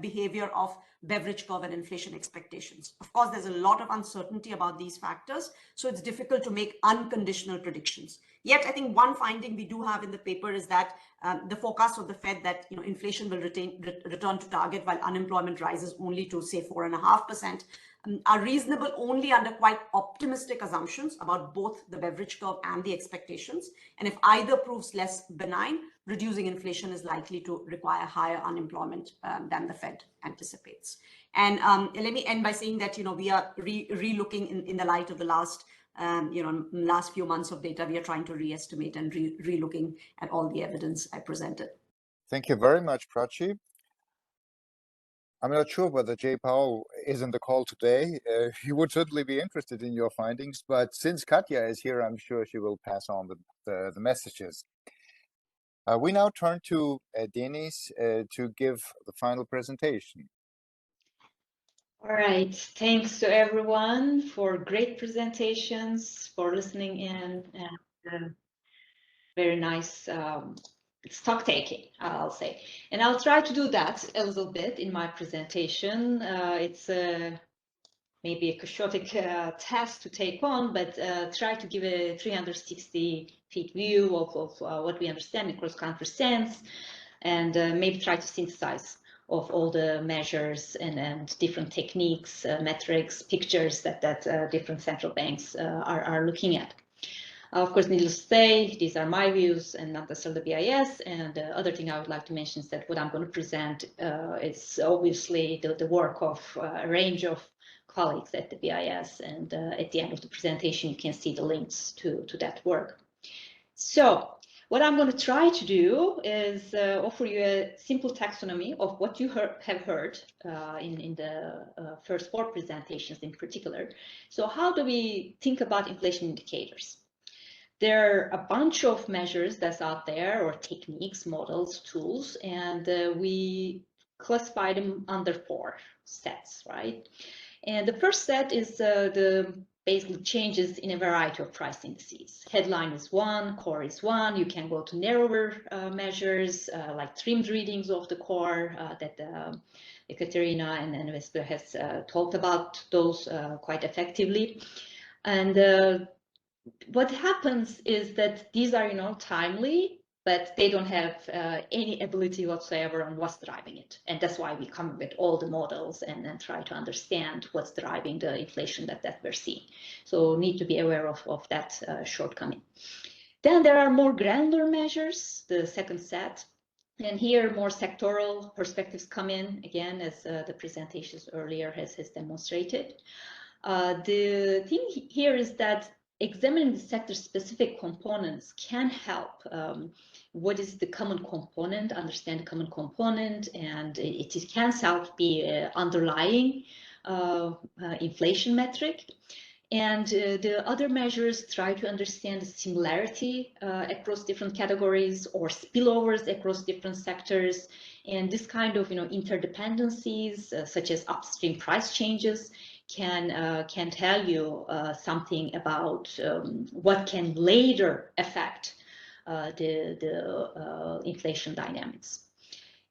behavior of beverage curve and inflation expectations. Of course, there's a lot of uncertainty about these factors, so it's difficult to make unconditional predictions. Yet, I think one finding we do have in the paper is that the forecast of the Fed that inflation will return to target while unemployment rises only to say 4.5%. Are reasonable only under quite optimistic assumptions about both the beverage curve and the expectations. And if either proves less benign, reducing inflation is likely to require higher unemployment than the Fed anticipates. And let me end by saying that we are re-looking in the light of the last few months of data. We are trying to re-estimate and re-looking at all the evidence I presented. Thank you very much, Prachi. I'm not sure whether Joao is in the call today. He would certainly be interested in your findings, but since Katja is here, I'm sure she will pass on the messages. We now turn to Deniz to give the final presentation. All right, thanks to everyone for great presentations, for listening in, and very nice stock taking, I'll say. And I'll try to do that a little bit in my presentation. It's maybe a chaotic task to take on, but try to give a 360-feet view of what we understand in cross-country sense, and maybe try to synthesize of all the measures and different techniques, metrics, pictures that different central banks are looking at. Of course, needless to say, these are my views and not necessarily the BIS. And the other thing I would like to mention is that what I'm going to present is obviously the work of a range of colleagues at the BIS. And at the end of the presentation, you can see the links to that work. So what I'm going to try to do is offer you a simple taxonomy of what you have heard in the first 4 presentations in particular. So how do we think about inflation indicators? There are a bunch of measures that's out there, or techniques, models, tools, and we classify them under 4 sets, right? And the first set is the basically changes in a variety of price indices. Headline is 1, core is 1. You can go to narrower measures like trimmed readings of the core that Ekaterina and Vesna has talked about those quite effectively. And what happens is that these are, timely, but they don't have any ability whatsoever on what's driving it. And that's why we come with all the models and then try to understand what's driving the inflation that we're seeing. So need to be aware of that shortcoming. Then there are more granular measures, the second set. And here more sectoral perspectives come in, again, as the presentations earlier has demonstrated. The thing here is that examining the sector-specific components can help. What is the common component, understand the common component, and it can help be underlying inflation metric. And the other measures try to understand the similarity across different categories or spillovers across different sectors. And this kind of interdependencies, such as upstream price changes, can tell you something about what can later affect the inflation dynamics.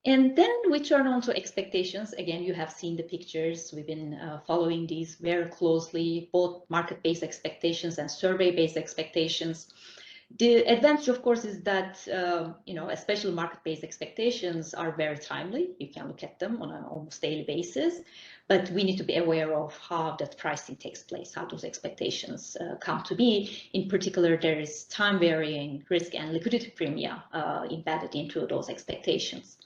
And then we turn on to expectations. Again, you have seen the pictures. We've been following these very closely, both market-based expectations and survey-based expectations. The advantage, of course, is that, especially market-based expectations are very timely. You can look at them on an almost daily basis, but we need to be aware of how that pricing takes place, how those expectations come to be. In particular, there is time-varying risk and liquidity premia embedded into those expectations.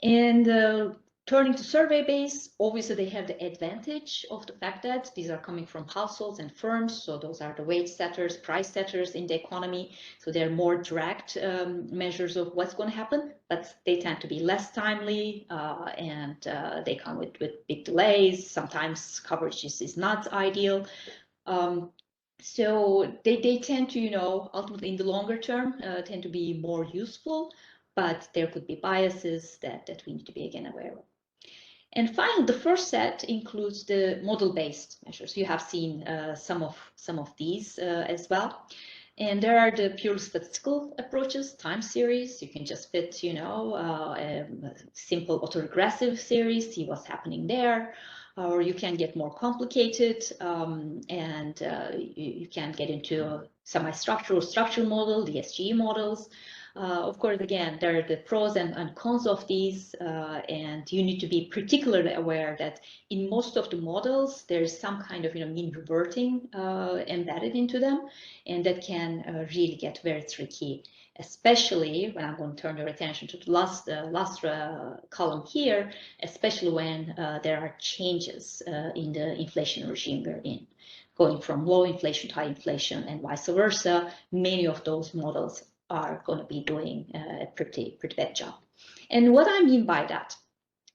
And turning to survey base, obviously they have the advantage of the fact that these are coming from households and firms. So those are the wage setters, price setters in the economy. So they're more direct measures of what's going to happen, but they tend to be less timely and they come with big delays. Sometimes coverage is not ideal. So they tend to, ultimately in the longer term, tend to be more useful, but there could be biases that we need to be again aware of. And finally, the first set includes the model-based measures. You have seen some of these as well. And there are the pure statistical approaches, time series. You can just fit, a simple autoregressive series, see what's happening there. Or you can get more complicated, and you can get into a semi-structural, structural model, the SGE models. Of course, again, there are the pros and cons of these, and you need to be particularly aware that in most of the models, there's some kind of mean reverting embedded into them, and that can really get very tricky, especially when I'm going to turn your attention to the last column here, especially when there are changes in the inflation regime we're in, going from low inflation to high inflation and vice versa. Many of those models are going to be doing a pretty bad job. And what I mean by that,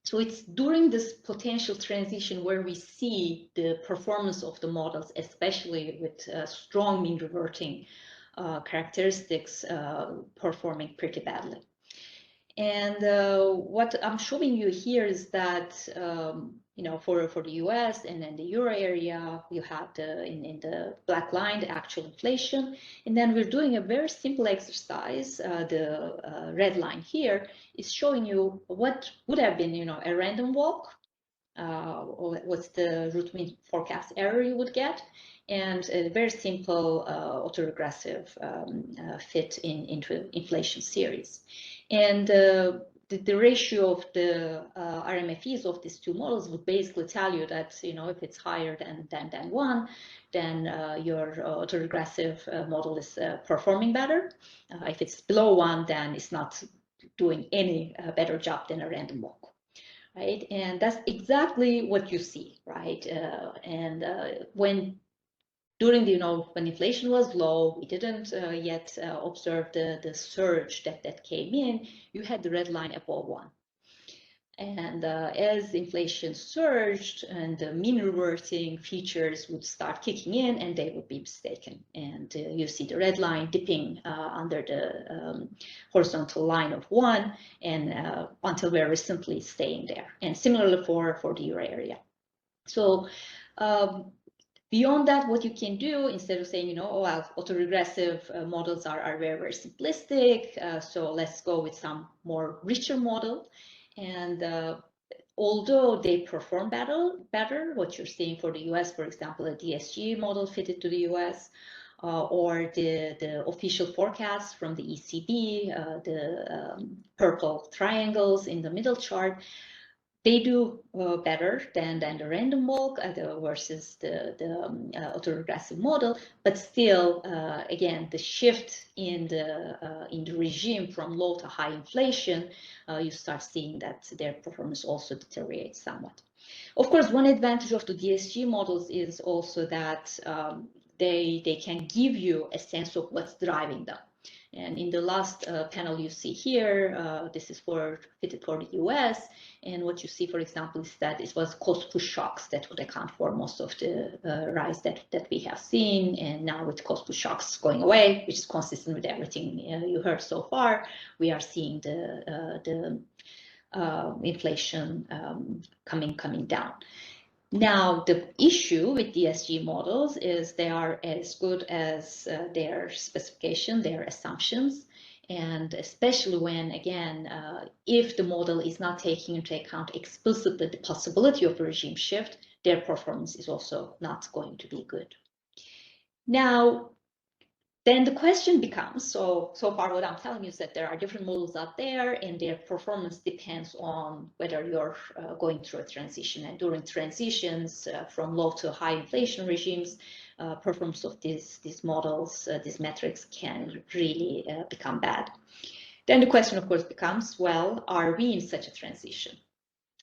so it's during this potential transition where we see the performance of the models, especially with strong mean reverting characteristics, performing pretty badly. And what I'm showing you here is that for the US and then the euro area, you have in the black line the actual inflation, and then we're doing a very simple exercise. The red line here is showing you what would have been a random walk, or what's the root mean forecast error you would get, and a very simple autoregressive fit into inflation series. And the ratio of the RMFEs of these two models would basically tell you that if it's higher than 1, then your autoregressive model is performing better. If it's below 1, then it's not doing any better job than a random walk. Right, and that's exactly what you see, right? When during when inflation was low, we didn't yet observe the surge that came in. You had the red line above 1. And as inflation surged and the mean reverting features would start kicking in, and they would be mistaken. And you see the red line dipping under the horizontal line of 1, and until very recently staying there. And similarly for the euro area. So beyond that, what you can do, instead of saying, oh, well, autoregressive models are very, very simplistic, so let's go with some more richer model. And although they perform better, what you're seeing for the US, for example, a DSG model fitted to the US, or the official forecasts from the ECB, the purple triangles in the middle chart, they do better than the random walk versus the autoregressive model, but still, again, the shift in the regime from low to high inflation, you start seeing that their performance also deteriorates somewhat. Of course, one advantage of the DSG models is also that they can give you a sense of what's driving them. And in the last panel you see here, this is fitted for the US. And what you see, for example, is that it was cost push shocks that would account for most of the rise that we have seen. And now with cost push shocks going away, which is consistent with everything you heard so far, we are seeing the inflation coming down. Now, the issue with DSG models is they are as good as their specification, their assumptions, and especially when, again, if the model is not taking into account explicitly the possibility of a regime shift, their performance is also not going to be good. Now, then the question becomes, so far what I'm telling you is that there are different models out there, and their performance depends on whether you're going through a transition. And during transitions from low to high inflation regimes, performance of these models, these metrics can really become bad. Then the question, of course, becomes, well, are we in such a transition?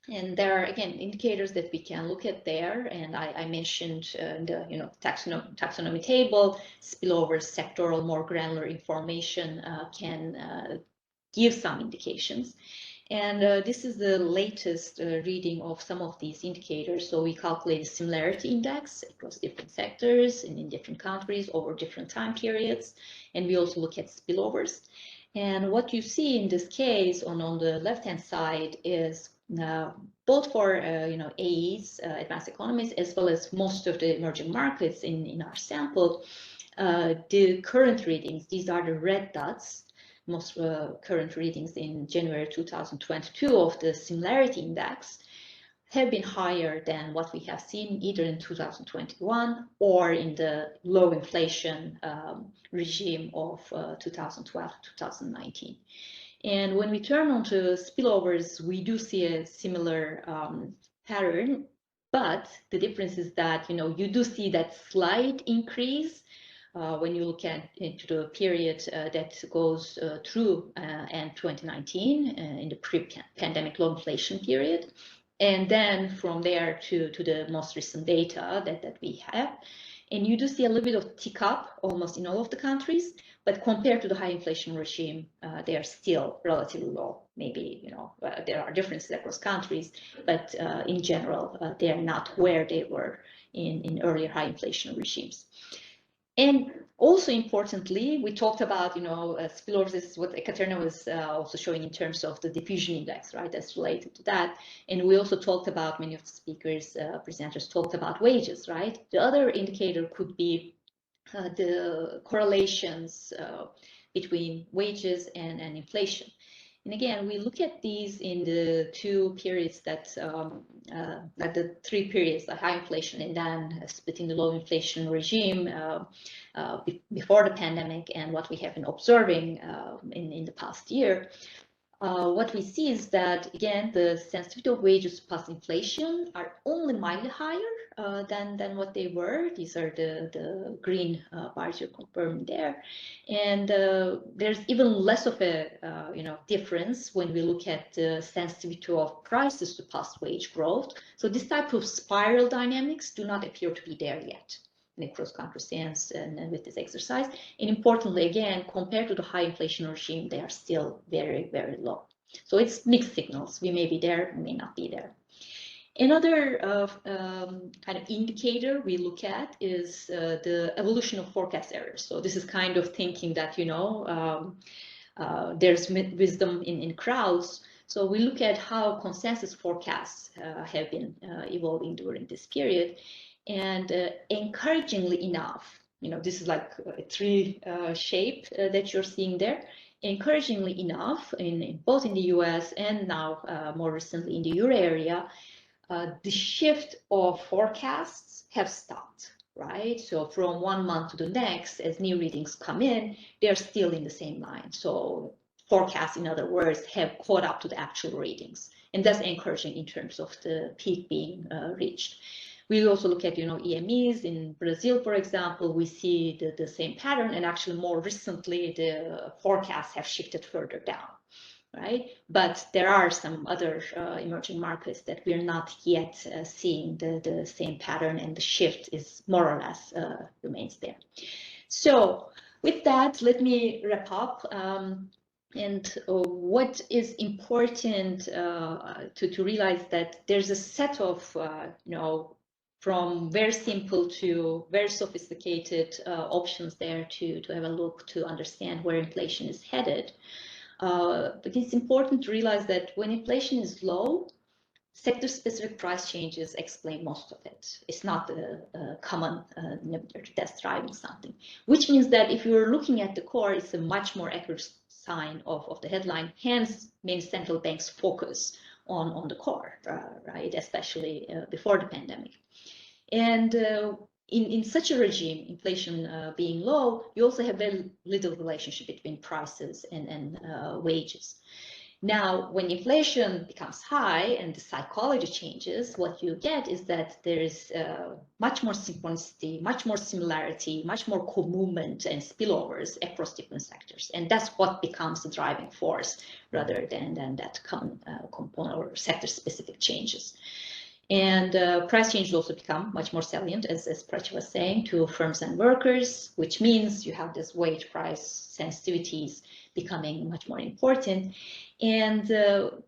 And there are, again, indicators that we can look at there. And I mentioned the taxonomy table, spillover, sectoral, more granular information can give some indications. And this is the latest reading of some of these indicators. So we calculate a similarity index across different sectors and in different countries over different time periods. And we also look at spillovers. And what you see in this case on the left-hand side is both for AEs, advanced economies, as well as most of the emerging markets in our sample, The current readings, these are the red dots, most current readings in January 2022 of the similarity index, have been higher than what we have seen either in 2021 or in the low inflation regime of 2012 to 2019. And when we turn on to spillovers, we do see a similar pattern, but the difference is that, you know, you do see that slight increase when you look at into the period that goes through and 2019 in the pre-pandemic low inflation period. And then from there to the most recent data that we have. And you do see a little bit of tick up almost in all of the countries, but compared to the high inflation regime, they are still relatively low. Maybe, you know, there are differences across countries, but in general, they are not where they were in earlier high inflation regimes. And also importantly, we talked about, you know, spillovers. This is what Ekaterina was also showing in terms of the diffusion index, right? That's related to that. And we also talked about, many of the speakers, presenters talked about wages, right? The other indicator could be the correlations between wages and inflation. And again, we look at these in the two periods that, the three periods, the high inflation and then splitting the low inflation regime before the pandemic and what we have been observing in the past year. What we see is that, again, the sensitivity of wages plus inflation are only mildly higher than what they were. These are the green bars you're confirming there. And there's even less of a difference when we look at the sensitivity of prices to past wage growth. So this type of spiral dynamics do not appear to be there yet in cross-country sense and with this exercise. And importantly, again, compared to the high inflation regime, they are still very, very low. So it's mixed signals. We may be there, we may not be there. Another kind of indicator we look at is the evolution of forecast errors. So this is kind of thinking that, you know, there's wisdom in crowds. So we look at how consensus forecasts have been evolving during this period. And encouragingly enough, you know, this is like a tree shape that you're seeing there. Encouragingly enough, both in the US and now more recently in the Euro area, the shift of forecasts have stopped, right? So from 1 month to the next, as new readings come in, they're still in the same line. So forecasts, in other words, have caught up to the actual readings. And that's encouraging in terms of the peak being reached. We also look at, you know, EMEs in Brazil, for example. We see the same pattern, and actually more recently, the forecasts have shifted further down, right? But there are some other emerging markets that we're not yet seeing the same pattern, and the shift is more or less remains there. So with that, let me wrap up. And what is important to realize that there's a set of, you know, from very simple to very sophisticated options there to have a look to understand where inflation is headed. But it's important to realize that when inflation is low, sector-specific price changes explain most of it. It's not a common inhibitor that's driving something, which means that if you're looking at the core, it's a much more accurate sign of the headline. Hence, many central banks focus on the core, right? Especially before the pandemic. And in such a regime, inflation being low, you also have very little relationship between prices and wages. Now, when inflation becomes high and the psychology changes, what you get is that there is much more synchronicity, much more similarity, much more co-movement and spillovers across different sectors. And that's what becomes the driving force rather than that common component or sector-specific changes. And price changes also become much more salient, as Prachi was saying, to firms and workers, which means you have this wage price sensitivities becoming much more important. And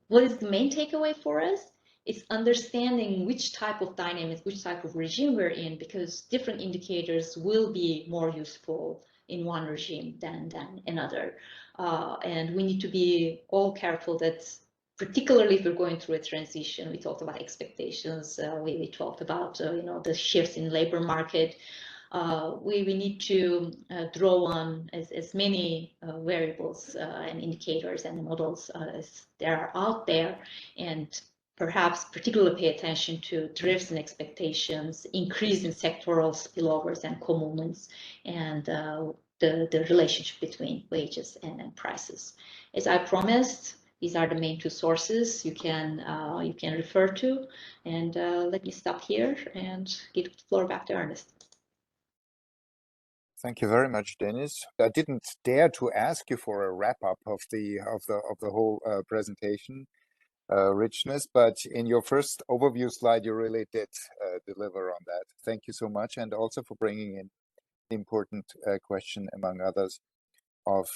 what is the main takeaway for us? It's understanding which type of dynamics, which type of regime we're in, because different indicators will be more useful in one regime than another. And we need to be all careful that, particularly if we're going through a transition, we talked about expectations, we talked about you know, the shifts in labor market. we need to draw on as many variables and indicators and models as there are out there, and perhaps particularly pay attention to drifts in expectations, increase in sectoral spillovers and components, and the relationship between wages and prices. As I promised, these are the main two sources you can refer to. And let me stop here and give the floor back to Ernest. Thank you very much, Deniz. I didn't dare to ask you for a wrap up of the whole presentation richness, but in your first overview slide, you really did deliver on that. Thank you so much, and also for bringing in the important question, among others, of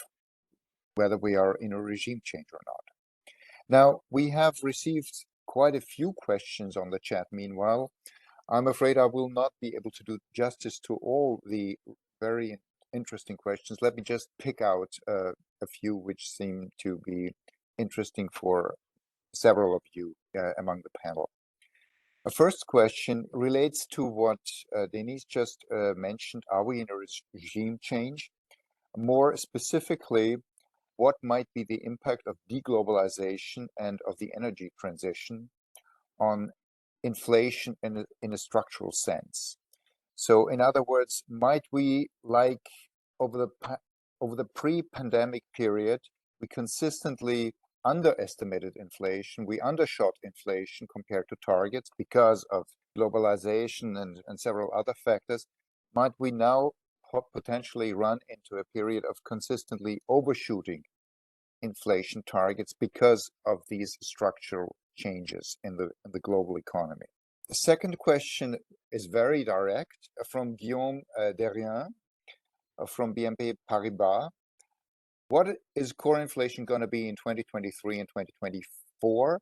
whether we are in a regime change or not. Now, we have received quite a few questions on the chat. Meanwhile, I'm afraid I will not be able to do justice to all the very interesting questions. Let me just pick out a few which seem to be interesting for several of you among the panel. A first question relates to what Deniz just mentioned. Are we in a regime change? More specifically, what might be the impact of deglobalization and of the energy transition on inflation in a structural sense? So in other words, might we, like over the pre-pandemic period, we consistently underestimated inflation, we undershot inflation compared to targets because of globalization and several other factors. Might we now potentially run into a period of consistently overshooting inflation targets because of these structural changes in the global economy? The second question is very direct, from Guillaume Derrien from BNP Paribas. What is core inflation going to be in 2023 and 2024?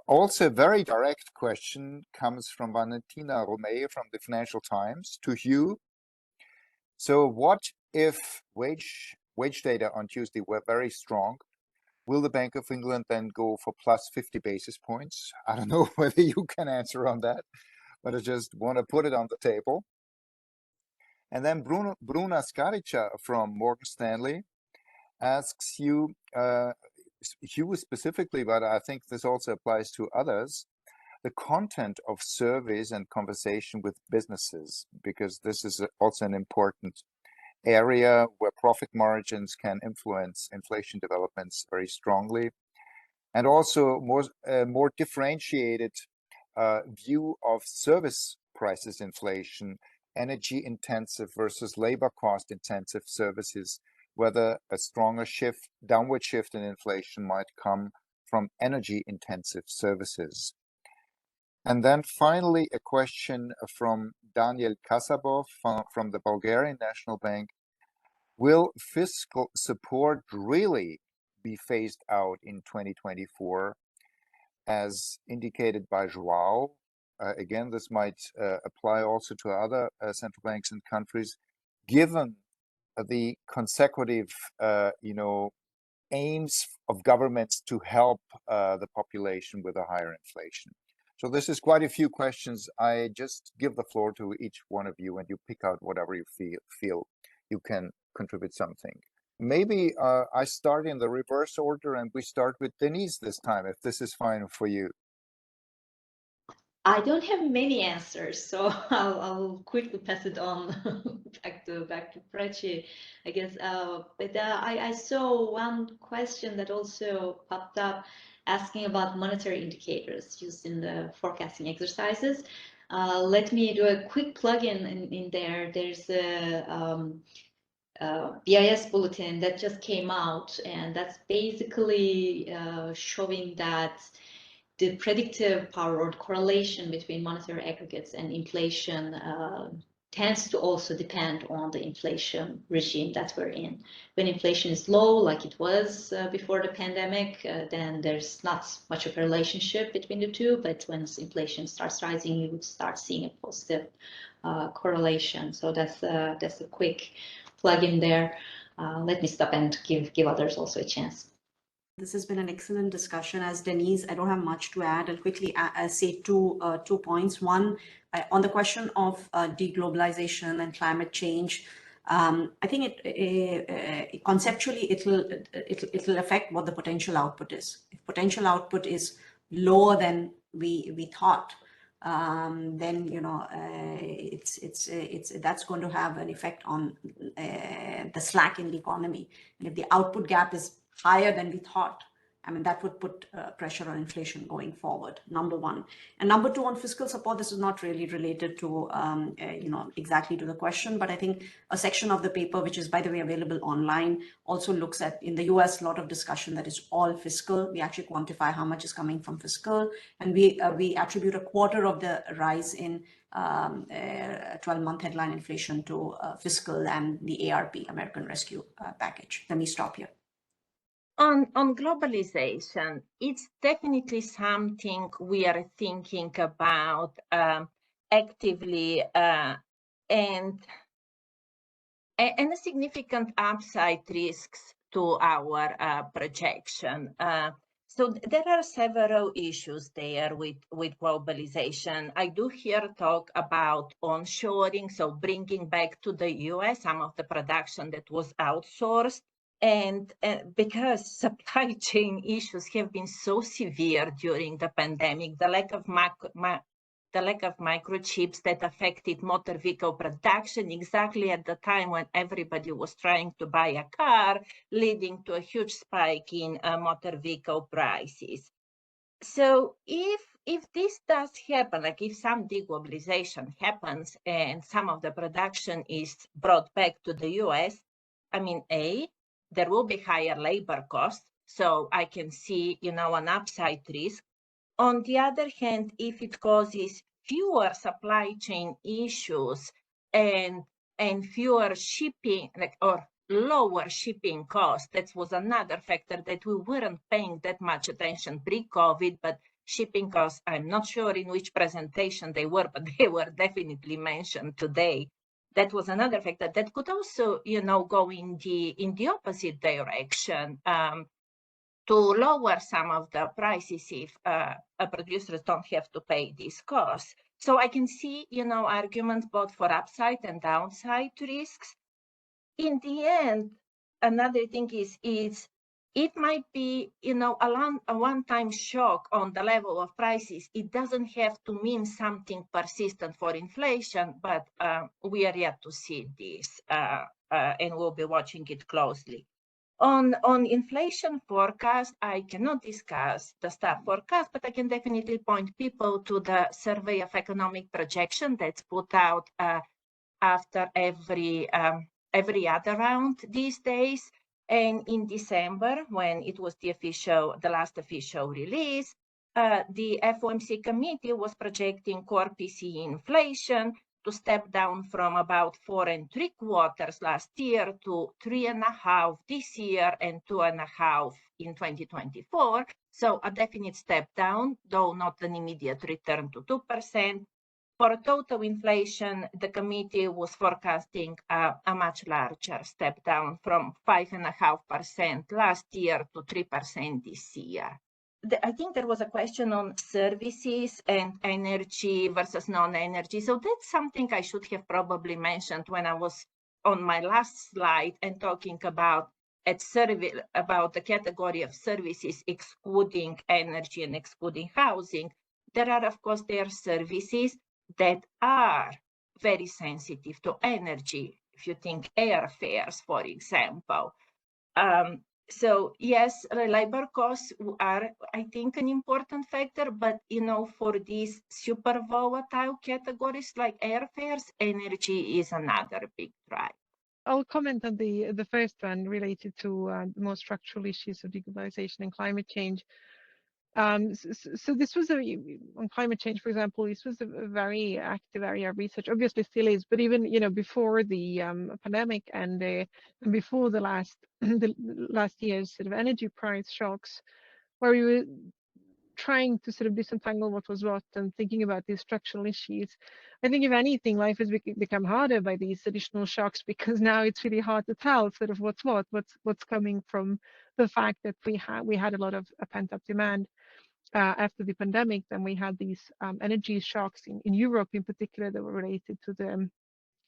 Also, a very direct question comes from Valentina Romeo from the Financial Times to Hugh. So what if wage data on Tuesday were very strong? Will the Bank of England then go for plus 50 basis points? I don't know whether you can answer on that, but I just want to put it on the table. And then Bruna Skarica from Morgan Stanley asks you, Hugh specifically, but I think this also applies to others, the content of surveys and conversation with businesses, because this is also an important area where profit margins can influence inflation developments very strongly, and also more differentiated view of service prices inflation, energy intensive versus labor cost intensive services, whether a stronger downward shift in inflation might come from energy intensive services. And then finally, a question from Daniel Kasabov from the Bulgarian National Bank. Will fiscal support really be phased out in 2024, as indicated by Joao? Again, this might apply also to other central banks and countries, given the consecutive, aims of governments to help the population with a higher inflation. So this is quite a few questions. I just give the floor to each one of you, and you pick out whatever you feel you can contribute something. Maybe I start in the reverse order, and we start with Deniz this time, if this is fine for you. I don't have many answers, so I'll quickly pass it on back to Prachi, I guess. But I saw one question that also popped up asking about monetary indicators used in the forecasting exercises. Let me do a quick plug-in in there. There's a BIS bulletin that just came out, and that's basically showing that the predictive power or the correlation between monetary aggregates and inflation tends to also depend on the inflation regime that we're in. When inflation is low, like it was before the pandemic, then there's not much of a relationship between the two. But when inflation starts rising, you would start seeing a positive correlation. So that's a quick plug in there. Let me stop and give others also a chance. This has been an excellent discussion. As Deniz, I don't have much to add. I'll quickly say two points. One, on the question of deglobalization and climate change, I think conceptually it'll affect what the potential output is. If potential output is lower than we thought, then that's going to have an effect on the slack in the economy. And if the output gap is higher than we thought, I mean, that would put pressure on inflation going forward, number one. And number two, on fiscal support, this is not really related to, exactly to the question, but I think a section of the paper, which is, by the way, available online, also looks at, in the US, a lot of discussion that is all fiscal. We actually quantify how much is coming from fiscal, and we attribute a quarter of the rise in 12-month headline inflation to fiscal and the ARP, American Rescue Package. Let me stop here. On globalization, it's definitely something we are thinking about actively, and a significant upside risks to our projection. So there are several issues there with globalization. I do hear talk about onshoring, so bringing back to the US some of the production that was outsourced. And because supply chain issues have been so severe during the pandemic, the lack of microchips that affected motor vehicle production exactly at the time when everybody was trying to buy a car, leading to a huge spike in motor vehicle prices. So if this does happen, like if some deglobalization happens and some of the production is brought back to the US, I mean, there will be higher labor costs, so I can see, an upside risk. On the other hand, if it causes fewer supply chain issues and fewer shipping, or lower shipping costs, that was another factor that we weren't paying that much attention pre-COVID, but shipping costs, I'm not sure in which presentation they were, but they were definitely mentioned today. That was another factor that could also, go in the opposite direction, to lower some of the prices if producers don't have to pay these costs. So I can see, arguments both for upside and downside risks. In the end, another thing is it might be, a one-time shock on the level of prices. It doesn't have to mean something persistent for inflation, but we are yet to see this, and we'll be watching it closely. On inflation forecast, I cannot discuss the staff forecast, but I can definitely point people to the survey of economic projection that's put out after every other round these days. And in December, when it was the last official release, the FOMC committee was projecting core PCE inflation to step down from about 4 3/4 last year to 3.5 this year and 2.5 in 2024. So a definite step down, though not an immediate return to 2%. For total inflation, the committee was forecasting a much larger step down from 5.5% last year to 3% this year. I think there was a question on services and energy versus non-energy. So that's something I should have probably mentioned when I was on my last slide and talking about the category of services excluding energy and excluding housing. There are, of course, services that are very sensitive to energy. If you think airfares, for example. So yes, labor costs are, I think, an important factor, but for these super volatile categories like airfares, energy is another big drive. I'll comment on the first one related to the more structural issues of deglobalization and climate change. So this was on climate change, for example, this was a very active area of research, obviously still is, but even, before the pandemic and before the last year's sort of energy price shocks, where we were trying to sort of disentangle what was what and thinking about these structural issues. I think if anything, life has become harder by these additional shocks, because now it's really hard to tell sort of what's coming from the fact that we had a lot of pent-up demand after the pandemic. Then we had these energy shocks in Europe in particular that were related to the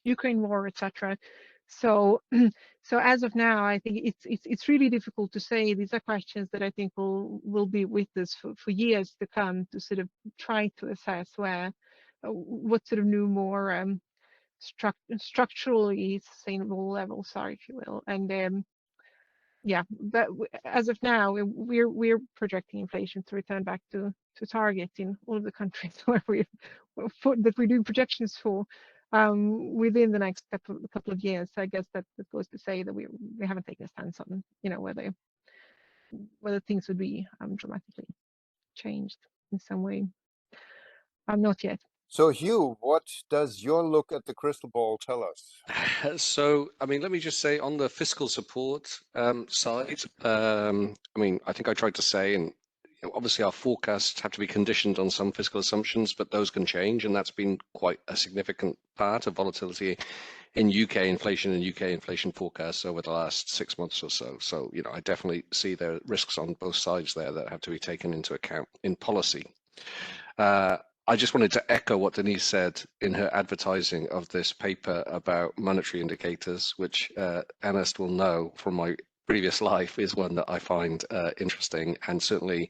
Ukraine war, etc. So as of now, I think it's really difficult to say. These are questions that I think will be with us for years to come, to sort of try to assess what sort of new, more structurally sustainable levels are, if you will. And yeah, but as of now, we're projecting inflation to return back to target in all of the countries where that we're doing projections for within the next couple of years. So I guess that goes to say that we haven't taken a stance on, you know, whether things would be dramatically changed in some way. Not yet. So Hugh, what does your look at the crystal ball tell us? So, I mean, let me just say on the fiscal support side, I mean, I think I tried to say, and obviously our forecasts have to be conditioned on some fiscal assumptions, but those can change, and that's been quite a significant part of volatility in UK inflation and UK inflation forecasts over the last 6 months or so. So, you know, I definitely see there are risks on both sides there that have to be taken into account in policy. I just wanted to echo what Deniz said in her advertising of this paper about monetary indicators, which Ernest will know from my previous life is one that I find interesting. And certainly,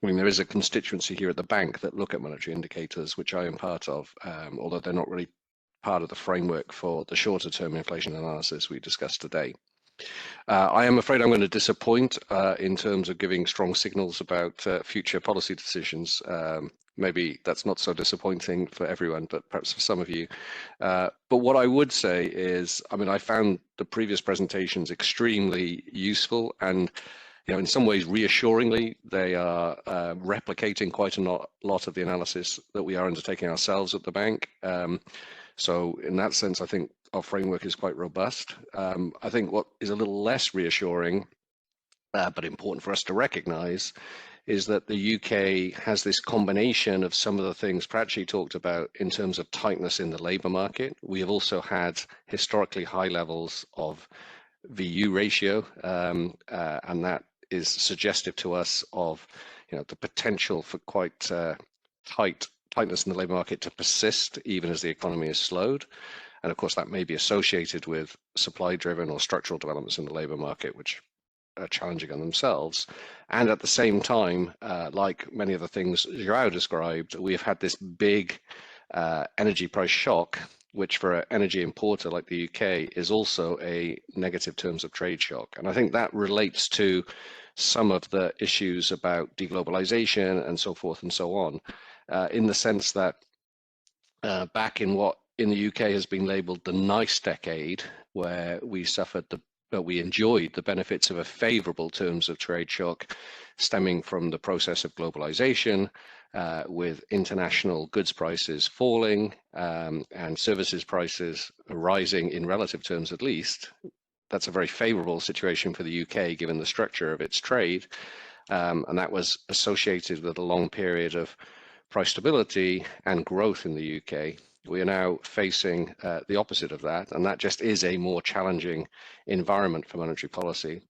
I mean, there is a constituency here at the bank that look at monetary indicators, which I am part of, although they're not really part of the framework for the shorter term inflation analysis we discussed today. I am afraid I'm going to disappoint in terms of giving strong signals about future policy decisions. Maybe that's not so disappointing for everyone, but perhaps for some of you. But what I would say is, I mean, I found the previous presentations extremely useful and, you know, in some ways reassuringly, they are replicating quite a lot of the analysis that we are undertaking ourselves at the bank. So in that sense, I think our framework is quite robust. I think what is a little less reassuring, but important for us to recognize, is that the UK has this combination of some of the things Prachi talked about in terms of tightness in the labour market. We have also had historically high levels of VU ratio, and that is suggestive to us of, you know, the potential for quite tightness in the labour market to persist even as the economy is slowed. And of course, that may be associated with supply-driven or structural developments in the labour market, which are challenging on themselves. And at the same time, like many of the things Joao described, we have had this big energy price shock, which for an energy importer like the UK is also a negative terms of trade shock. And I think that relates to some of the issues about deglobalization and so forth and so on, in the sense that back in what in the UK has been labeled the nice decade, where we enjoyed the benefits of a favorable terms of trade shock stemming from the process of globalization, with international goods prices falling and services prices rising in relative terms at least. That's a very favorable situation for the UK given the structure of its trade, and that was associated with a long period of price stability and growth in the UK. We are now facing the opposite of that, and that just is a more challenging environment for monetary policy.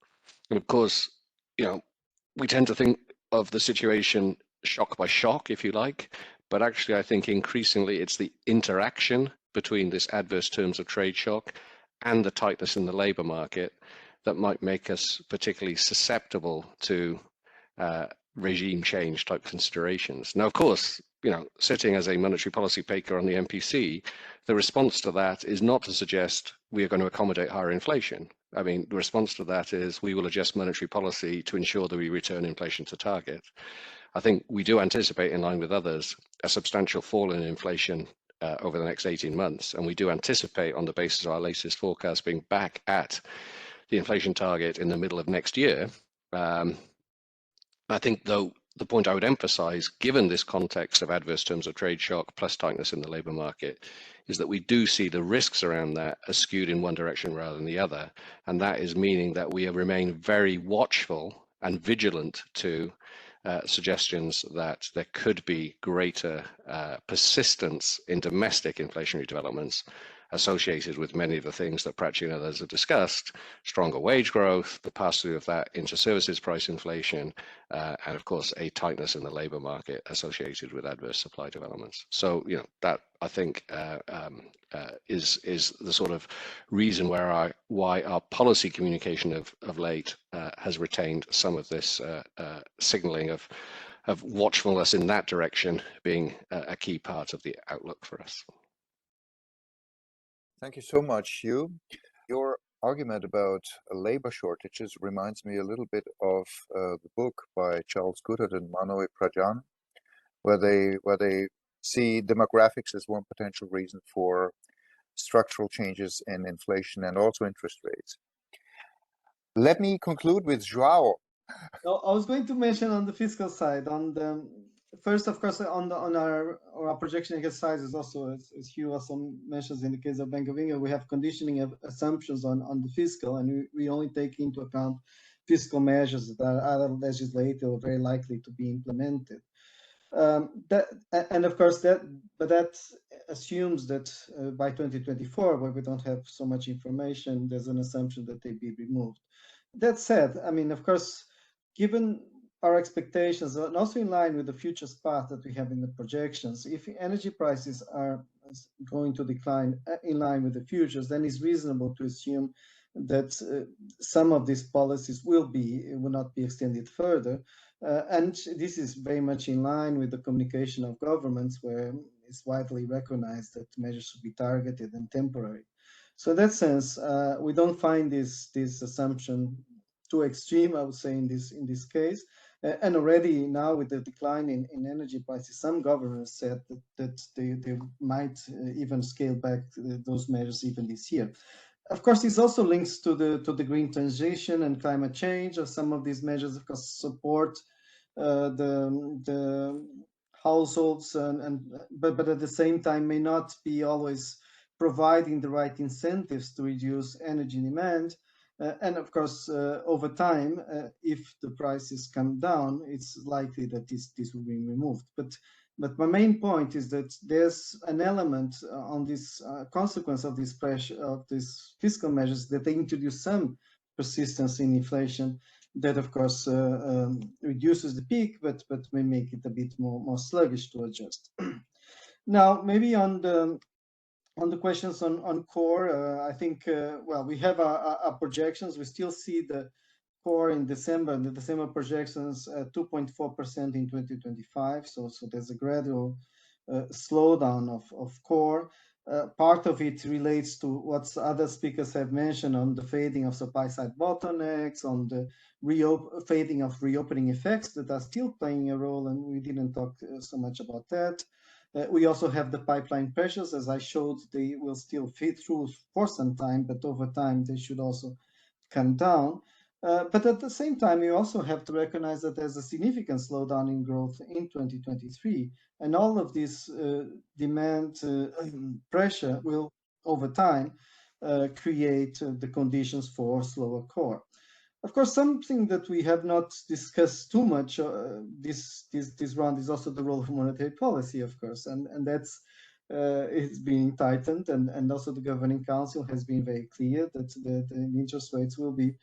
And of course, you know, we tend to think of the situation shock by shock, if you like, but actually I think increasingly it's the interaction between this adverse terms of trade shock and the tightness in the labour market that might make us particularly susceptible to regime change type considerations. Now, of course, you know, sitting as a monetary policy maker on the MPC, the response to that is not to suggest we are going to accommodate higher inflation. I mean, the response to that is we will adjust monetary policy to ensure that we return inflation to target. I think we do anticipate, in line with others, a substantial fall in inflation over the next 18 months. And we do anticipate, on the basis of our latest forecast, being back at the inflation target in the middle of next year. I think, though, the point I would emphasize, given this context of adverse terms of trade shock plus tightness in the labour market, is that we do see the risks around that as skewed in one direction rather than the other. And that is meaning that we remain very watchful and vigilant to suggestions that there could be greater persistence in domestic inflationary developments, associated with many of the things that Prachi and others have discussed: stronger wage growth, the pass-through of that into services price inflation, and of course a tightness in the labor market associated with adverse supply developments. So, you know, that I think is the sort of reason why our policy communication of late has retained some of this signaling of watchfulness in that direction being a key part of the outlook for us. Thank you so much, Hugh. Your argument about labor shortages reminds me a little bit of the book by Charles Goodhart and Manoe Prajan, where they see demographics as one potential reason for structural changes in inflation and also interest rates. Let me conclude with Joao. I was going to mention on the fiscal side, on the first, of course, on our projection exercises also, as Hugh also mentions in the case of Bank of England, we have conditioning assumptions on the fiscal, and we only take into account fiscal measures that are either legislated or very likely to be implemented. And of course that assumes that by 2024, where we don't have so much information, there's an assumption that they be removed. That said, I mean, of course, given our expectations, and also in line with the futures path that we have in the projections, if energy prices are going to decline in line with the futures, then it's reasonable to assume that some of these policies will not be extended further. And this is very much in line with the communication of governments, where it's widely recognized that measures should be targeted and temporary. So in that sense, we don't find this assumption too extreme, I would say, in this case. And already now, with the decline in energy prices, some governments said that they might even scale back those measures even this year. Of course, this also links to the green transition and climate change. Or some of these measures, of course, support the households, but at the same time may not be always providing the right incentives to reduce energy demand. And of course, over time, if the prices come down, it's likely that this will be removed. But my main point is that there's an element on this consequence of this pressure, of these fiscal measures, that they introduce some persistence in inflation that, of course, reduces the peak, but may make it a bit more sluggish to adjust. Now, maybe on the questions on core, I think, well, we have our projections. We still see the core in December, the December projections at 2.4% in 2025. So there's a gradual slowdown of core. Part of it relates to what other speakers have mentioned on the fading of supply side bottlenecks, on the fading of reopening effects that are still playing a role, and we didn't talk so much about that. We also have the pipeline pressures. As I showed, they will still feed through for some time, but over time they should also come down. But at the same time, you also have to recognize that there's a significant slowdown in growth in 2023, and all of this demand pressure will, over time, create the conditions for slower core. Of course, something that we have not discussed too much this round is also the role of monetary policy, of course, and that's it's being tightened, and also the Governing Council has been very clear that the interest rates will be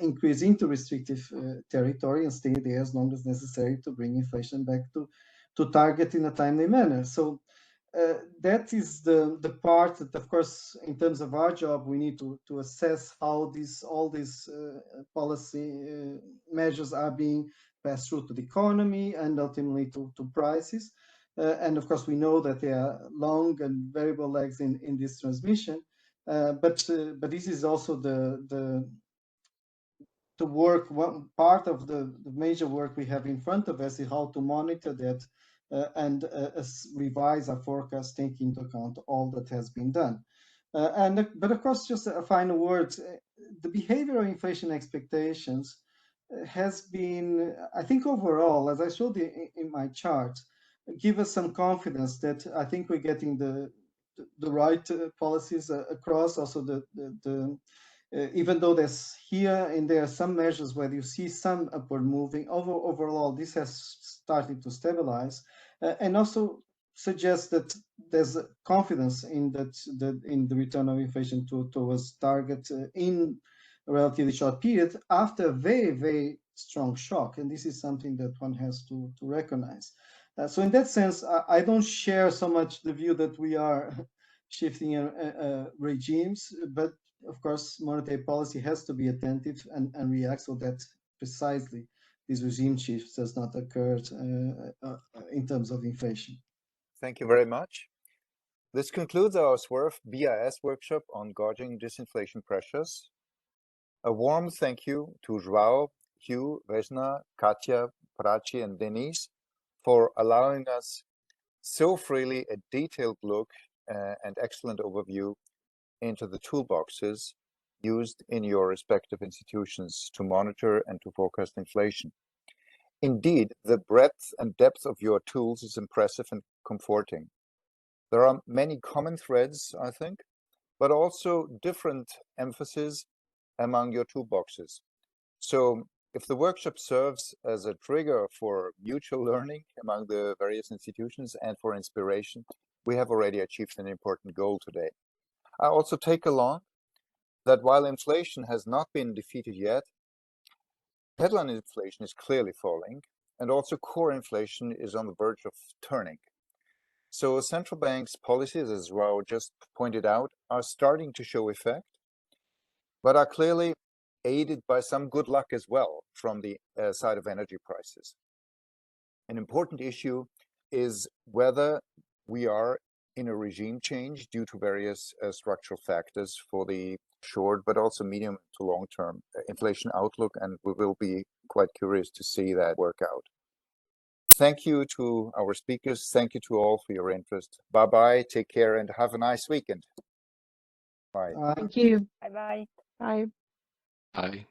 increased into restrictive territory and stay there as long as necessary to bring inflation back to target in a timely manner. So that is the part that, of course, in terms of our job, we need to assess how all these policy measures are being passed through to the economy and ultimately to prices. And of course, we know that there are long and variable lags in this transmission. But this is also the work. One part of the major work we have in front of us is how to monitor that and revise our forecast, taking into account all that has been done. But of course, just a final word, the behavioral inflation expectations has been, I think overall, as I showed in my chart, give us some confidence that I think we're getting the right policies across. Also, even though there's here and there are some measures where you see some upward moving, overall this has started to stabilize. And also suggests that there's a confidence in in the return of inflation towards target in a relatively short period after a very, very strong shock. And this is something that one has to recognize. So in that sense, I don't share so much the view that we are shifting regimes, but of course, monetary policy has to be attentive and react so that precisely these regime shifts does not occur in terms of inflation. Thank you very much. This concludes our SUERF BIS workshop on gauging disinflation pressures. A warm thank you to Joao, Hugh, Vesna, Katja, Prachi, and Deniz for allowing us so freely a detailed look and excellent overview into the toolboxes used in your respective institutions to monitor and to forecast inflation. Indeed, the breadth and depth of your tools is impressive and comforting. There are many common threads, I think, but also different emphasis among your toolboxes. So if the workshop serves as a trigger for mutual learning among the various institutions and for inspiration, we have already achieved an important goal today. I also take along that while inflation has not been defeated yet, headline inflation is clearly falling, and also core inflation is on the verge of turning. So central banks' policies, as Joao just pointed out, are starting to show effect, but are clearly aided by some good luck as well from the side of energy prices. An important issue is whether we are in a regime change due to various structural factors for the short but also medium to long-term inflation outlook, and we will be quite curious to see that work out. Thank you to our speakers. Thank you to all for your interest. Bye-bye, take care, and have a nice weekend. Bye. Thank you. Bye-bye. Bye. Bye.